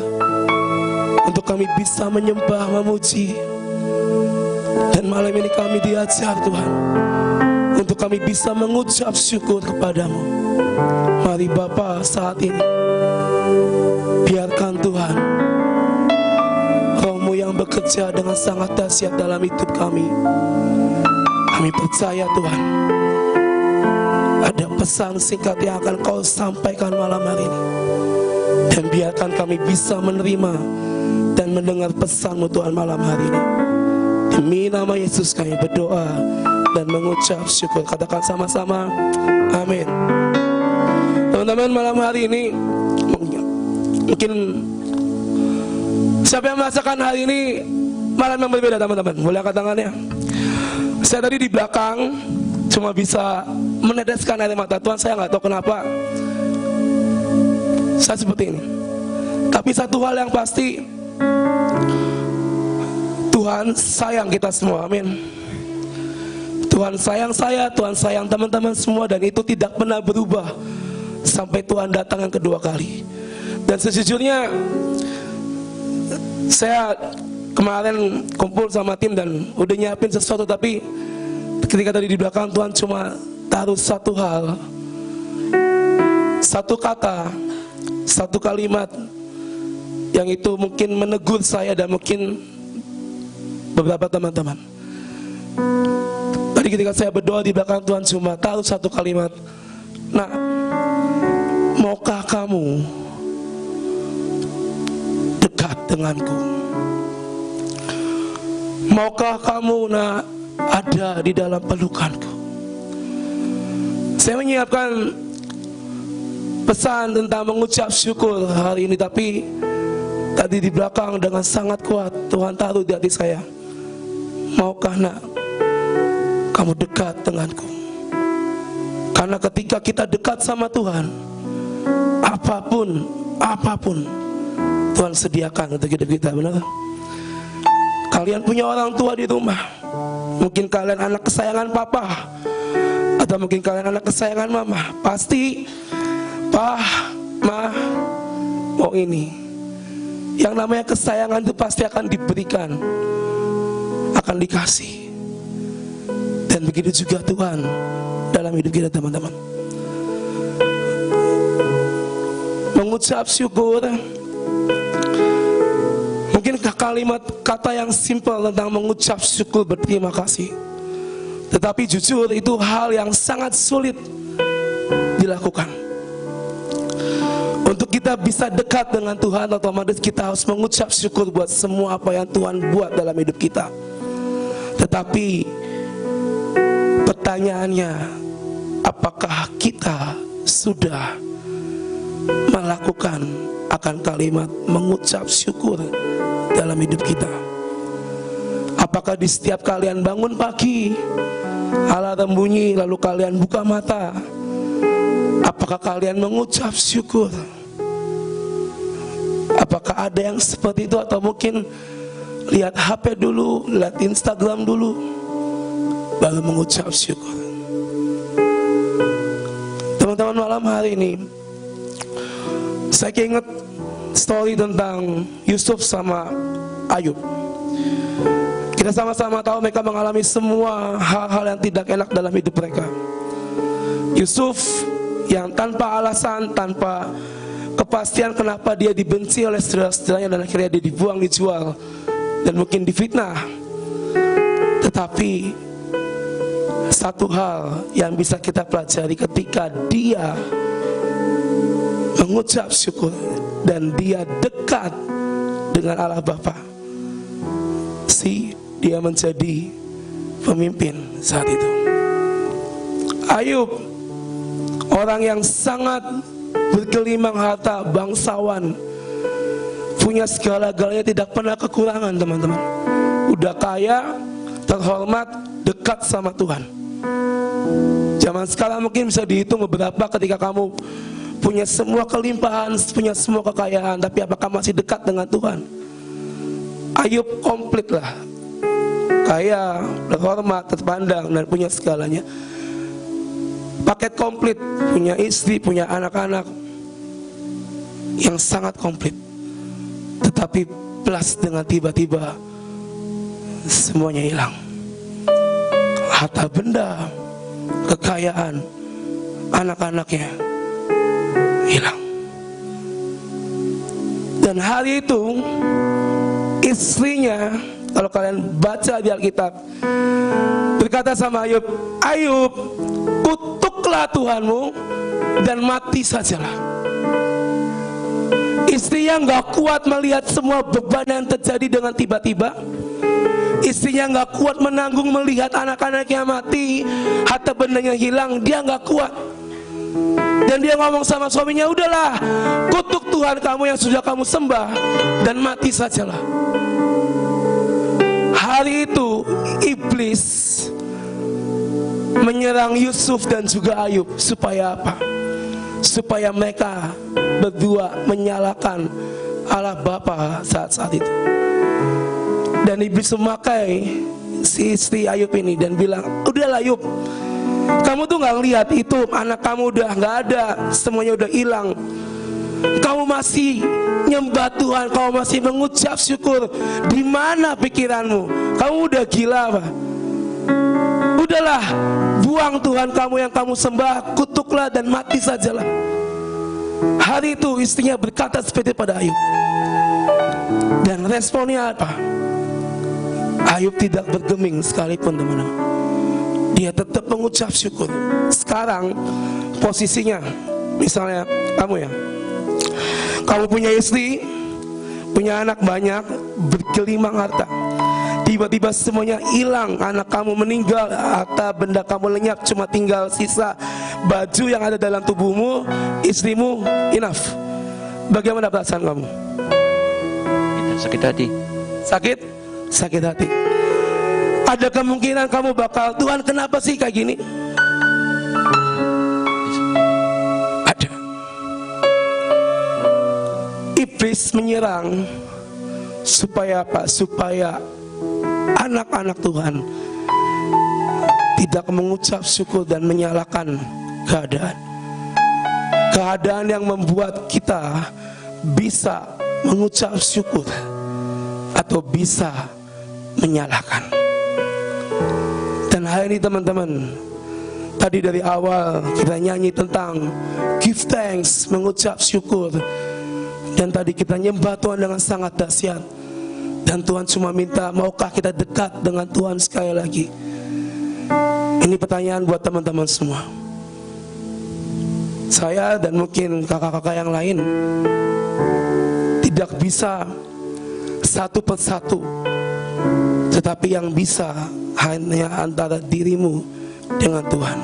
untuk kami bisa menyembah, memuji, dan malam ini kami diajar Tuhan untuk kami bisa mengucap syukur kepadamu. Mari Bapa, saat ini biarkan Tuhan Roh-Mu yang bekerja dengan sangat dahsyat dalam hidup kami. Kami percaya Tuhan, ada pesan singkat yang akan Kau sampaikan malam hari ini, dan biarkan kami bisa menerima dan mendengar pesan-Mu Tuhan malam hari ini. Demi nama Yesus kami berdoa dan mengucap syukur. Katakan sama-sama, amin. Teman-teman, malam hari ini mungkin siapa yang merasakan hari ini malam yang berbeda, teman-teman? Boleh angkat tangannya. Saya tadi di belakang cuma bisa meneteskan air mata. Tuhan, saya nggak tahu kenapa saya seperti ini. Tapi satu hal yang pasti, Tuhan sayang kita semua, amin. Tuhan sayang saya, Tuhan sayang teman-teman semua, dan itu tidak pernah berubah sampai Tuhan datang yang kedua kali. Dan sejujurnya saya kemarin kumpul sama tim dan udah nyiapin sesuatu, tapi ketika tadi di belakang Tuhan cuma taruh satu hal, satu kata, satu kalimat yang itu mungkin menegur saya dan mungkin beberapa teman-teman. Tadi ketika saya berdoa di belakang Tuhan cuma taruh satu kalimat, "Nak, maukah kamu dekat denganku? Maukah kamu, nak, ada di dalam pelukanku?" Saya menyiapkan pesan tentang mengucap syukur hari ini, tapi tadi di belakang dengan sangat kuat Tuhan taruh di hati saya, "Maukah, nak, kamu dekat denganku?" Karena ketika kita dekat sama Tuhan, apapun Tuhan sediakan untuk hidup kita, benar? Kalian punya orang tua di rumah, mungkin kalian anak kesayangan papa, atau mungkin kalian anak kesayangan mama. Pasti Pak, Ma, mau ini. Yang namanya kesayangan itu pasti akan diberikan, akan dikasih. Dan begitu juga Tuhan dalam hidup kita, teman-teman. Mengucap syukur, mungkin kalimat kata yang simpel tentang mengucap syukur, berterima kasih. Tetapi jujur itu hal yang sangat sulit dilakukan. Untuk kita bisa dekat dengan Tuhan, otomatis kita harus mengucap syukur buat semua apa yang Tuhan buat dalam hidup kita. Tetapi pertanyaannya, apakah kita sudah melakukan akan kalimat mengucap syukur dalam hidup kita? Apakah di setiap kalian bangun pagi, alarm bunyi lalu kalian buka mata, apakah kalian mengucap syukur? Apakah ada yang seperti itu, atau mungkin lihat HP dulu, lihat Instagram dulu, baru mengucap syukur? Teman-teman, malam hari ini saya ingat story tentang Yusuf sama Ayub. Kita sama-sama tahu mereka mengalami semua hal-hal yang tidak enak dalam hidup mereka. Yusuf yang tanpa alasan, tanpa kepastian kenapa dia dibenci oleh saudara-saudaranya, dan akhirnya dia dibuang, dijual, dan mungkin difitnah. Tetapi satu hal yang bisa kita pelajari ketika dia mengucap syukur dan dia dekat dengan Allah Bapa, dia menjadi pemimpin saat itu. Ayub, orang yang sangat bergelimang harta, bangsawan, punya segala-galanya, tidak pernah kekurangan, teman-teman. Udah kaya, terhormat, dekat sama Tuhan. Zaman sekarang mungkin bisa dihitung beberapa ketika kamu punya semua kelimpahan, punya semua kekayaan, tapi apakah masih dekat dengan Tuhan? Ayub komplit lah, kaya, terhormat, terpandang, dan punya segalanya. Paket komplit, punya istri, punya anak-anak yang sangat komplit. Tetapi plus dengan tiba-tiba semuanya hilang. Harta benda, kekayaan, anak-anaknya hilang. Dan hari itu istrinya, kalau kalian baca di Alkitab, berkata sama Ayub, Ayub, kutuklah Tuhanmu dan mati sajalah. Istrinya nggak kuat melihat semua beban yang terjadi dengan tiba-tiba. Istrinya nggak kuat menanggung melihat anak-anaknya mati, harta bendanya hilang. Dia nggak kuat. Dan dia ngomong sama suaminya, udahlah, kutuk Tuhan kamu yang sudah kamu sembah dan mati sajalah. Hari itu iblis menyerang Yusuf dan juga Ayub. Supaya apa? Supaya mereka berdua menyalahkan Allah Bapa saat itu. Dan iblis memakai si istri Ayub ini dan bilang, udahlah Ayub, kamu tuh gak ngeliat itu, anak kamu udah gak ada, semuanya udah hilang. Kamu masih nyembah Tuhan, kamu masih mengucap syukur. Di mana pikiranmu? Kamu udah gila apa? Udahlah, buang Tuhan kamu yang kamu sembah, kutuklah dan mati sajalah. Hari itu istrinya berkata seperti pada Ayub. Dan responnya apa? Ayub tidak bergeming sekalipun, teman-teman. Dia tetap mengucap syukur. Sekarang posisinya, misalnya kamu ya, kamu punya istri, punya anak banyak, bergelimang harta. Tiba-tiba semuanya hilang, anak kamu meninggal, harta benda kamu lenyap, cuma tinggal sisa baju yang ada dalam tubuhmu, istrimu, enough. Bagaimana perasaan kamu? Sakit hati. Sakit hati. Ada kemungkinan kamu bakal, Tuhan kenapa sih kayak gini? Ada. Iblis menyerang supaya apa? Supaya anak-anak Tuhan tidak mengucap syukur dan menyalahkan keadaan. Keadaan yang membuat kita bisa mengucap syukur atau bisa menyalahkan. Dan hari ini teman-teman, tadi dari awal kita nyanyi tentang give thanks, mengucap syukur. Dan tadi kita nyembah Tuhan dengan sangat dahsyat. Dan Tuhan cuma minta, maukah kita dekat dengan Tuhan sekali lagi? Ini pertanyaan buat teman-teman semua. Saya dan mungkin kakak-kakak yang lain tidak bisa satu persatu, tetapi yang bisa hanya antara dirimu dengan Tuhan.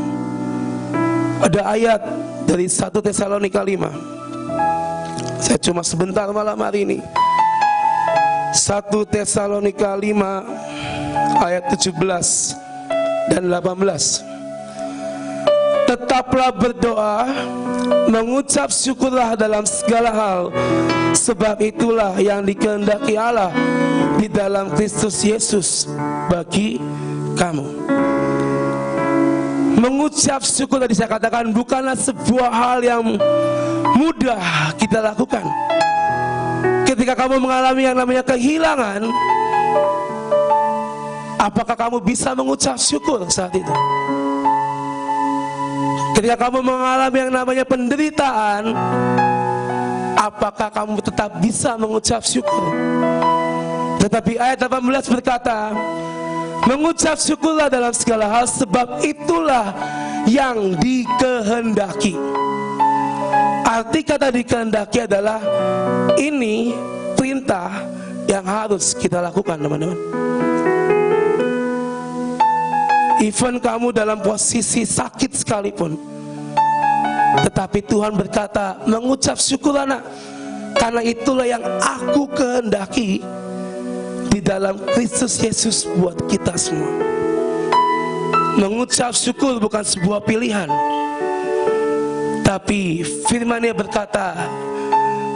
Ada ayat dari 1 Tesalonika 5. Saya cuma sebentar malam hari ini. 1 1 Tesalonika 5 ayat 17 dan 18. Tetaplah berdoa, mengucap syukurlah dalam segala hal, sebab itulah yang dikehendaki Allah di dalam Kristus Yesus bagi kamu. Mengucap syukur tadi saya katakan bukanlah sebuah hal yang mudah kita lakukan. Ketika kamu mengalami yang namanya kehilangan, apakah kamu bisa mengucap syukur saat itu? Ketika kamu mengalami yang namanya penderitaan, apakah kamu tetap bisa mengucap syukur? Tetapi ayat 18 berkata, mengucap syukurlah dalam segala hal, sebab itulah yang dikehendaki. Arti kata dikehendaki adalah ini perintah yang harus kita lakukan, teman-teman. Even kamu dalam posisi sakit sekalipun, tetapi Tuhan berkata, mengucap syukurlah nak, karena itulah yang aku kehendaki di dalam Kristus Yesus buat kita semua. Mengucap syukur bukan sebuah pilihan, tapi firman-Nya berkata,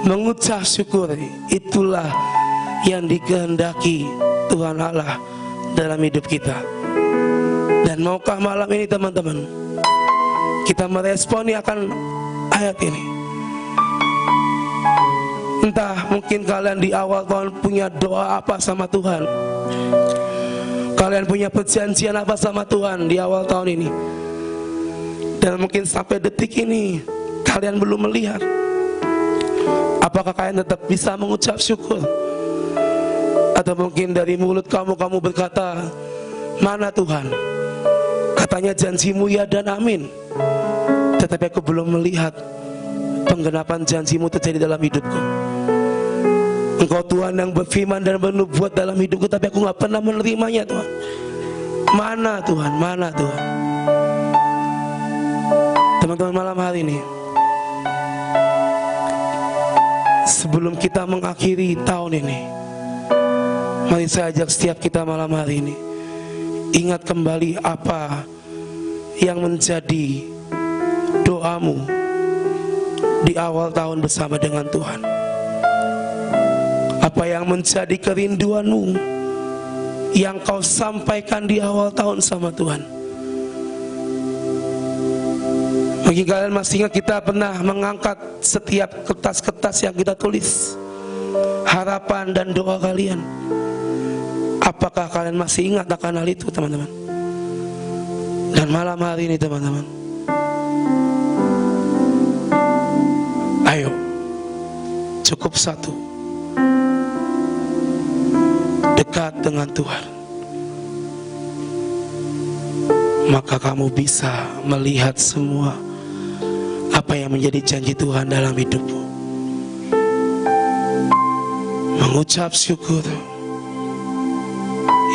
mengucap syukur itulah yang dikehendaki Tuhan Allah dalam hidup kita. Dan maukah malam ini teman-teman kita meresponi akan ayat ini? Entah mungkin kalian di awal tahun punya doa apa sama Tuhan, kalian punya perjanjian apa sama Tuhan di awal tahun ini, dan mungkin sampai detik ini kalian belum melihat. Apakah kalian tetap bisa mengucap syukur? Atau mungkin dari mulut kamu berkata, mana Tuhan? Katanya janjimu ya dan amin, tetapi aku belum melihat penggenapan janjimu terjadi dalam hidupku. Engkau Tuhan yang berfirman dan bernubuat dalam hidupku, tapi aku gak pernah menerimanya Tuhan. Mana Tuhan, mana Tuhan? Teman-teman, malam hari ini, sebelum kita mengakhiri tahun ini, mari saya ajak setiap kita malam hari ini ingat kembali apa yang menjadi doamu di awal tahun bersama dengan Tuhan. Apa yang menjadi kerinduanmu yang kau sampaikan di awal tahun sama Tuhan. Bagi kalian masih ingat kita pernah mengangkat setiap kertas-kertas yang kita tulis harapan dan doa kalian. Apakah kalian masih ingat akan hal itu, teman-teman? Dan malam hari ini, teman-teman, ayo, cukup satu, dekat dengan Tuhan, maka kamu bisa melihat semua apa yang menjadi janji Tuhan dalam hidupmu. Mengucap syukur,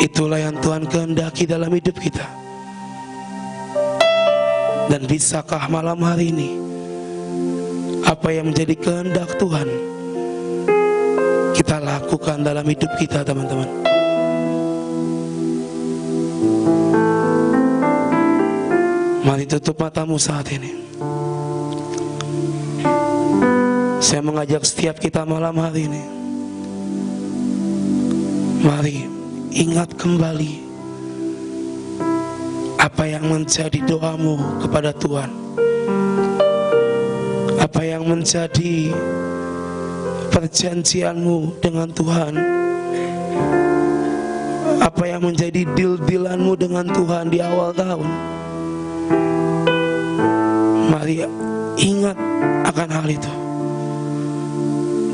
itulah yang Tuhan kehendaki dalam hidup kita. Dan bisakah malam hari ini apa yang menjadi kehendak Tuhan kita lakukan dalam hidup kita, teman-teman? Mari tutup matamu saat ini. Saya mengajak setiap kita malam hari ini, mari ingat kembali apa yang menjadi doamu kepada Tuhan, apa yang menjadi perjanjianmu dengan Tuhan, apa yang menjadi deal-dealanmu dengan Tuhan di awal tahun. Mari ingat akan hal itu.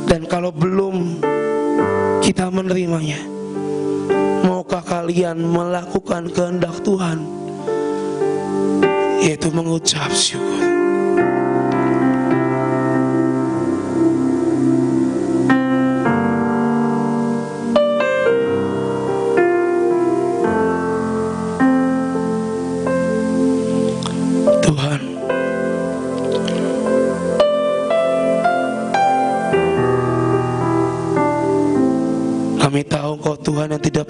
Dan kalau belum kita menerimanya, maukah kalian melakukan kehendak Tuhan, yaitu mengucap syukur? Tuhan, kami tahu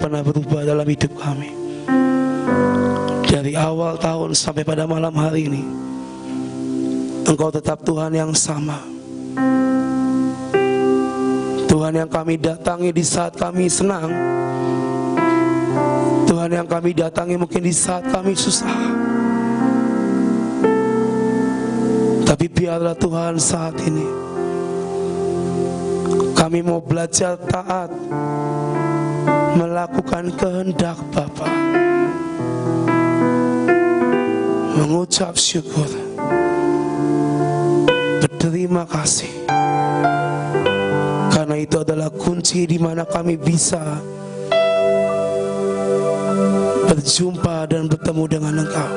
pernah berubah dalam hidup kami. Dari awal tahun sampai pada malam hari ini, Engkau tetap Tuhan yang sama. Tuhan yang kami datangi di saat kami senang, Tuhan yang kami datangi mungkin di saat kami susah. Tapi biarlah Tuhan saat ini kami mau belajar taat, melakukan kehendak Bapa, mengucap syukur, berterima kasih. Karena itu adalah kunci di mana kami bisa berjumpa dan bertemu dengan Engkau.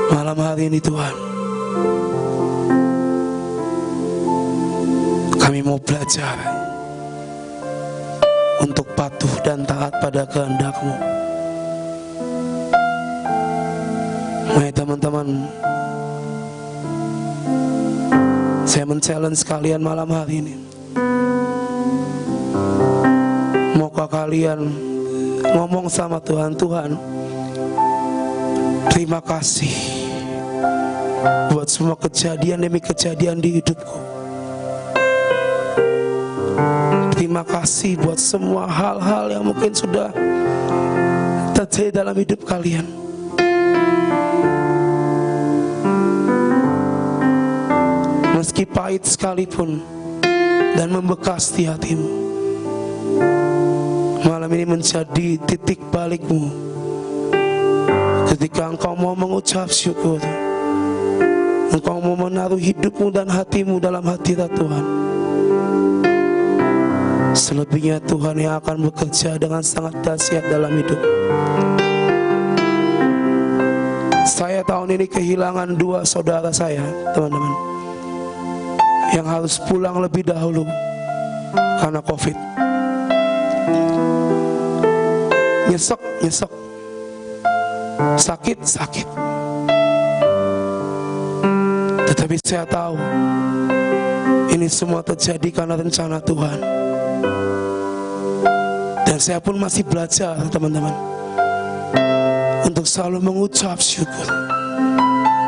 Malam hari ini Tuhan, kami mau belajar untuk patuh dan taat pada kehendak-Mu. Mari teman-teman, saya men-challenge kalian malam hari ini. Maukah kalian ngomong sama Tuhan, Tuhan, terima kasih buat semua kejadian demi kejadian di hidupku. Terima kasih buat semua hal-hal yang mungkin sudah terjadi dalam hidup kalian. Meski pahit sekalipun dan membekas di hatimu, malam ini menjadi titik balikmu ketika engkau mau mengucap syukur, engkau mau menaruh hidupmu dan hatimu dalam hadirat Tuhan. Selebihnya Tuhan yang akan bekerja dengan sangat dahsyat dalam hidup. Saya tahun ini kehilangan 2 saudara saya, teman-teman, yang harus pulang lebih dahulu karena COVID. Nyesek, sakit. Tetapi saya tahu ini semua terjadi karena rencana Tuhan. Dan saya pun masih belajar, teman-teman, untuk selalu mengucap syukur.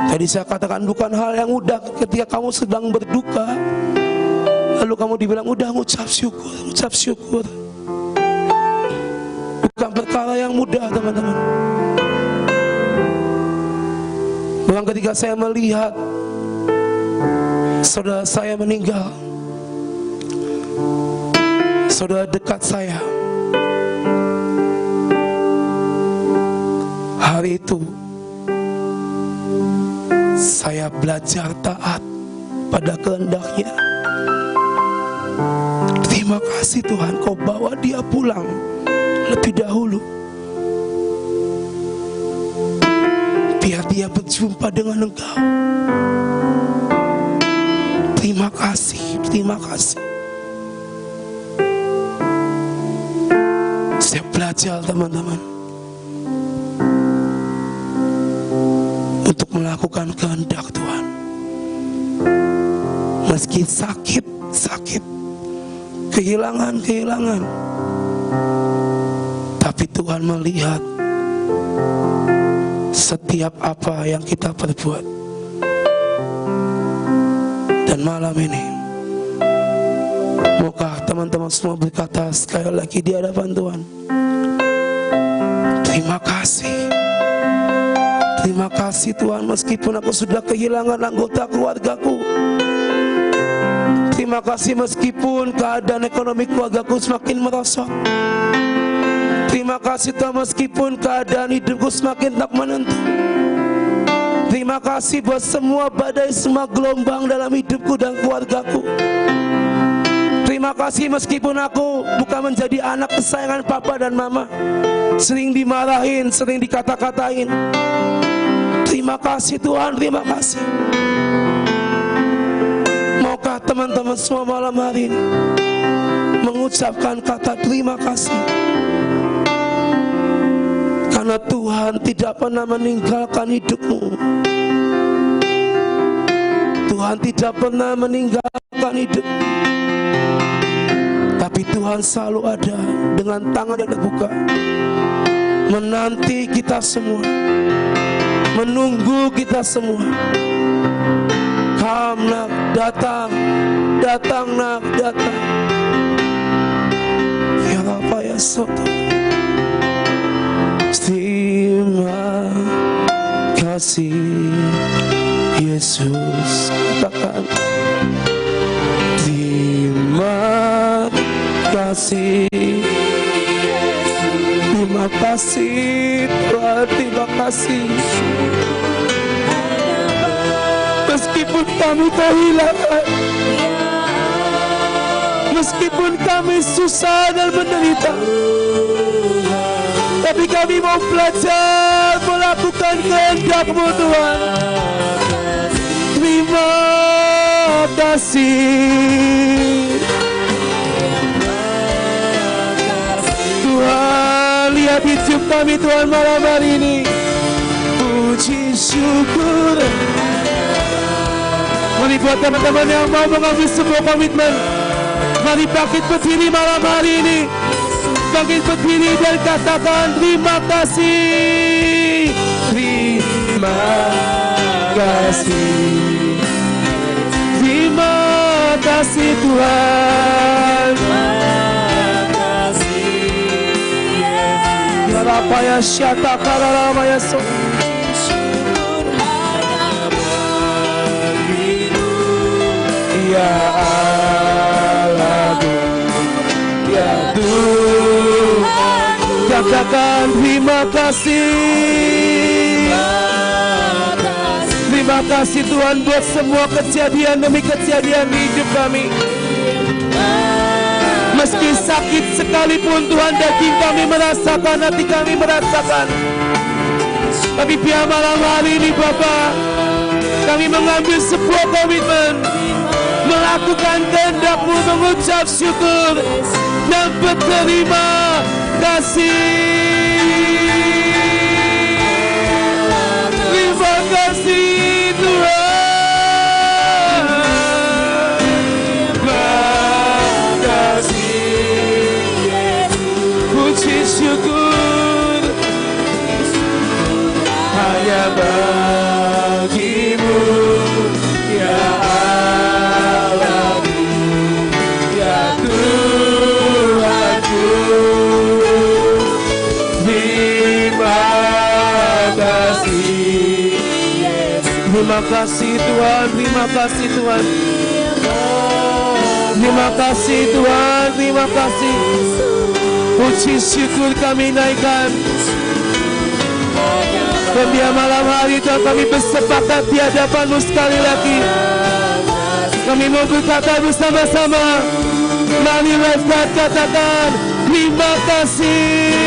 Tadi saya katakan bukan hal yang mudah ketika kamu sedang berduka, lalu kamu dibilang udah ngucap syukur. Bukan perkara yang mudah, teman-teman. Bahkan ketika saya melihat saudara saya meninggal, saudara dekat saya, hari itu saya belajar taat pada kehendak-Nya. Terima kasih Tuhan, Kau bawa dia pulang lebih dahulu, biar dia berjumpa dengan Engkau. Terima kasih. Saya belajar, teman-teman, untuk melakukan kehendak Tuhan. Meski sakit, kehilangan, tapi Tuhan melihat setiap apa yang kita perbuat. Dan malam ini, maukah teman-teman semua berkata sekali lagi di hadapan Tuhan, terima kasih Tuhan, meskipun aku sudah kehilangan anggota keluargaku. Terima kasih meskipun keadaan ekonomi keluargaku semakin merosot. Terima kasih Tuhan meskipun keadaan hidupku semakin tak menentu. Terima kasih buat semua badai, semua gelombang dalam hidupku dan keluargaku. Terima kasih meskipun aku bukan menjadi anak kesayangan papa dan mama, sering dimarahin, sering dikata-katain. Terima kasih Tuhan, terima kasih. Maukah teman-teman semua malam hari ini mengucapkan kata terima kasih? Karena Tuhan tidak pernah meninggalkan hidupmu. Tuhan tidak pernah meninggalkan hidup, tapi Tuhan selalu ada dengan tangan yang terbuka, menanti kita semua, menunggu kita semua. Come nak, datang, datang nak, datang. Ya apa ya soto. Terima kasih Yesus, katakan terima kasih. Terima kasih Tuhan, terima kasih. Meskipun kami kehilangan, meskipun kami susah dan menderita, tapi kami mau belajar melakukan kehendak-Mu Tuhan. Terima kasih Tuhan, lihat hidup kami Tuhan malam hari ini. Puji syukur. Mari buat teman-teman yang mau mengambil sebuah komitmen, mari bangkit berdiri malam hari ini. Bangkit berdiri dan katakan terima kasih. Terima kasih. Terima kasih Tuhan. Ya apa ya syata karama ya so. Ya Allahku, ya Tuhan, katakan terima kasih. Terima kasih Tuhan buat semua kejadian demi kejadian di hidup kami. Meski sakit sekalipun Tuhan, daging kami merasakan, hati kami merasakan. Tapi biar malam hari ini Bapa, kami mengambil sebuah komitmen, melakukan kehendak-Mu, mengucap syukur dan berterima kasih. Terima kasih Tuhan. Terima kasih. Puji syukur hanya bagi-Mu ya Allah, ya Tuhanku. Terima kasih Tuhan, terima kasih Tuhan. Terima kasih Tuhan, terima kasih. Puji syukur kami naikkan. Dan biar malam hari Tuhan kami bersepakat di hadapan-Mu sekali lagi. Kami mau berkata bersama-sama. Mari lewat katakan terima kasih.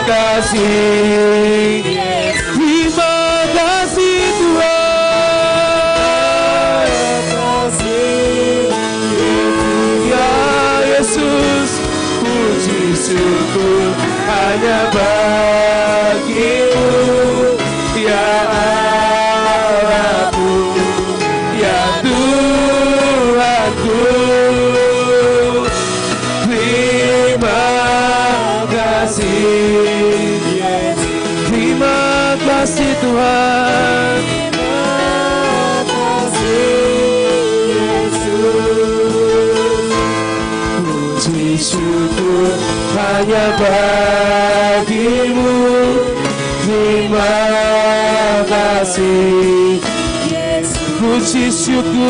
Kasih. Terima kasih Tuhan. Ya Yesus, puji syukur hanya bagi-Mu ya Allahku, ya Tuhanku. Terima kasih. Terima kasih Tuhan. Puji syukur hanya bagi-Mu. Terima kasih. Puji syukur.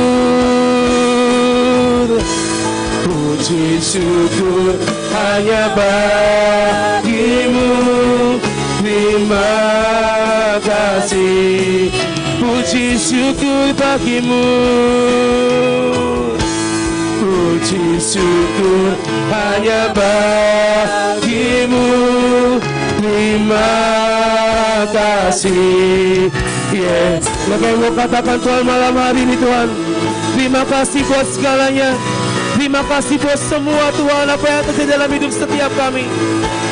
Puji syukur hanya bagi-Mu. Terima kasih. Puji syukur bagi-Mu. Puji syukur hanya bagi-Mu. Terima kasih. Yes. Maka mau katakan Tuhan malam hari ini Tuhan, terima kasih buat segalanya. Terima kasih buat semua Tuhan apa yang terjadi dalam hidup setiap kami.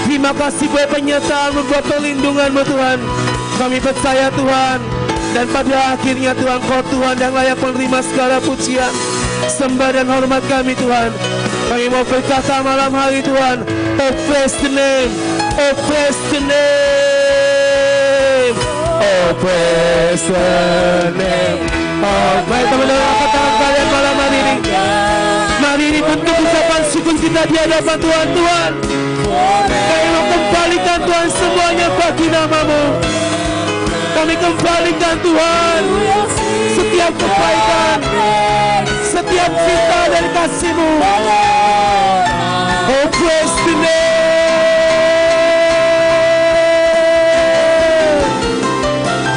Terima kasih buat penyertaan-Mu, buat perlindungan-Mu Tuhan. Kami percaya Tuhan, Dan pada akhirnya Tuhan, Kau Tuhan yang layak menerima segala pujian, sembah dan hormat kami Tuhan. Kami mau berkata malam hari Tuhan, oh praise the name, oh praise the name, oh praise the name. Oh, mari teman-teman angkat tangan kalian malam hari ini. Mari ini bentuk ucapan syukur kita di hadapan Tuhan. Tuhan, kami mau kembalikan Tuhan semuanya bagi nama-Mu. Kami kembalikan Tuhan setiap kebaikan, setiap cinta dan kasih-Mu. Oh praise the name,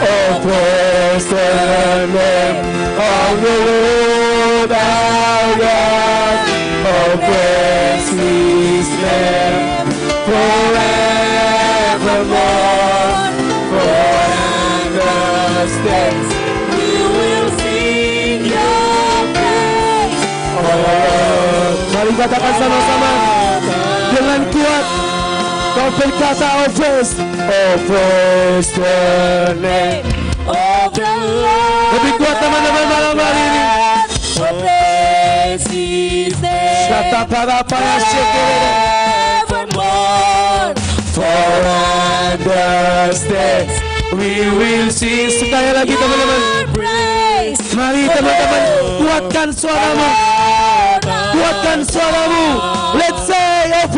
oh praise the name of the Lord our God. Oh praise His name forevermore. Days we will sing your praise. Oh, mari katakan sama-sama dengan kuat. Kau berkata, oh praise the name of the Lord. Lebih kuat teman-teman malam hari ini. Oh praise His name. Kata para forevermore. For endless days we will sing. Sekali lagi teman-teman, mari teman-teman kuatkan suaramu, kuatkan suaramu. Let's say oh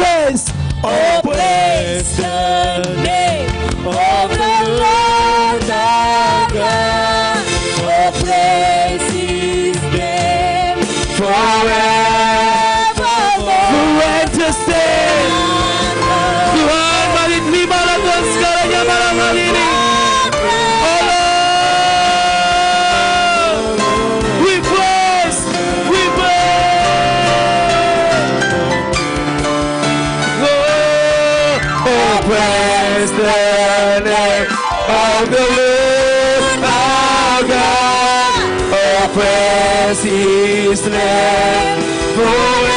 praise the name of the Lord our God. Oh praise His name forevermore. Who to stay? Tuhan, mari terimalah Tuhan segalanya malam hari ini. Praise the name of the Lord our God. Oh, praise His name forevermore.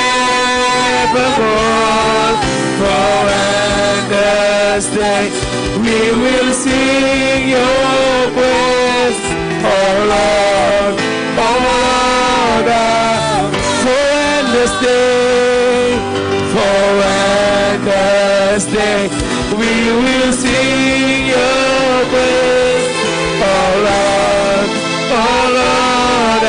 For endless days we will sing your praise, oh Lord, oh Lord. For endless days, for endless days we will sing your praise, oh Lord, oh Lord.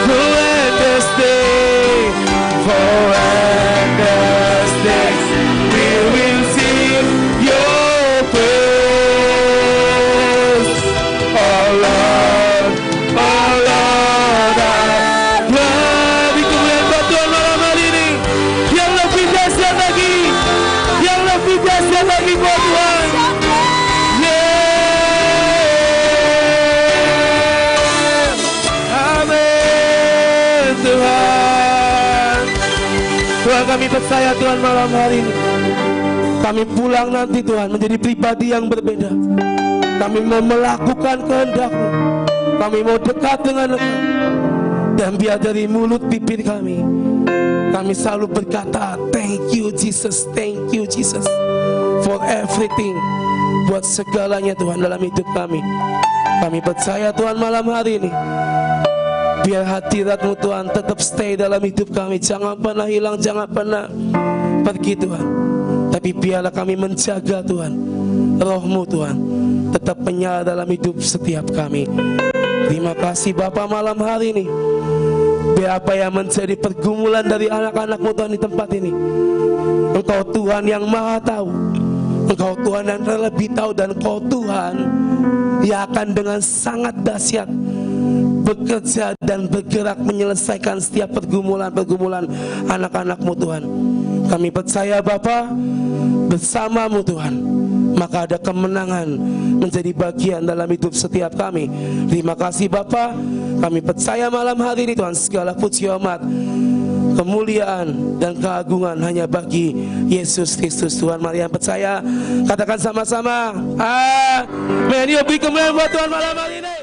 For endless days, for endless days we will sing your praise, oh Lord, oh Lord. Lebih kemuliaan buat Tuhan malam hari ini, yang lebih dahsyat lagi, yang lebih dahsyat lagi buat Tuhan. Amin Tuhan. Tuhan, kami percaya Tuhan malam hari ini kami pulang nanti Tuhan menjadi pribadi yang berbeda. Kami mau melakukan kehendak-Mu, kami mau dekat dengan Engkau. Dan biar dari mulut bibir kami selalu berkata thank you Jesus, thank you Jesus for everything, buat segalanya Tuhan dalam hidup kami. Kami percaya Tuhan malam hari ini biar hadirat-Mu Tuhan tetap stay dalam hidup kami, jangan pernah hilang, jangan pernah pergi Tuhan. Tapi biarlah kami menjaga Tuhan, Roh-Mu Tuhan tetap menyala dalam hidup setiap kami. Terima kasih Bapa malam hari ini. Biar apa yang menjadi pergumulan dari anak-anak-Mu Tuhan di tempat ini, Engkau Tuhan yang maha tahu, Engkau Tuhan yang terlebih tahu, dan Engkau Tuhan yang akan dengan sangat dahsyat bekerja dan bergerak menyelesaikan setiap pergumulan-pergumulan anak-anak-Mu Tuhan. Kami percaya Bapa, bersama-Mu Tuhan maka ada kemenangan menjadi bagian dalam hidup setiap kami. Terima kasih Bapa, kami percaya malam hari ini Tuhan segala puji hormat, kemuliaan dan keagungan hanya bagi Yesus Kristus Tuhan. Mari yang percaya katakan sama-sama amin. Yuk beri kemuliaan buat Tuhan malam hari ini.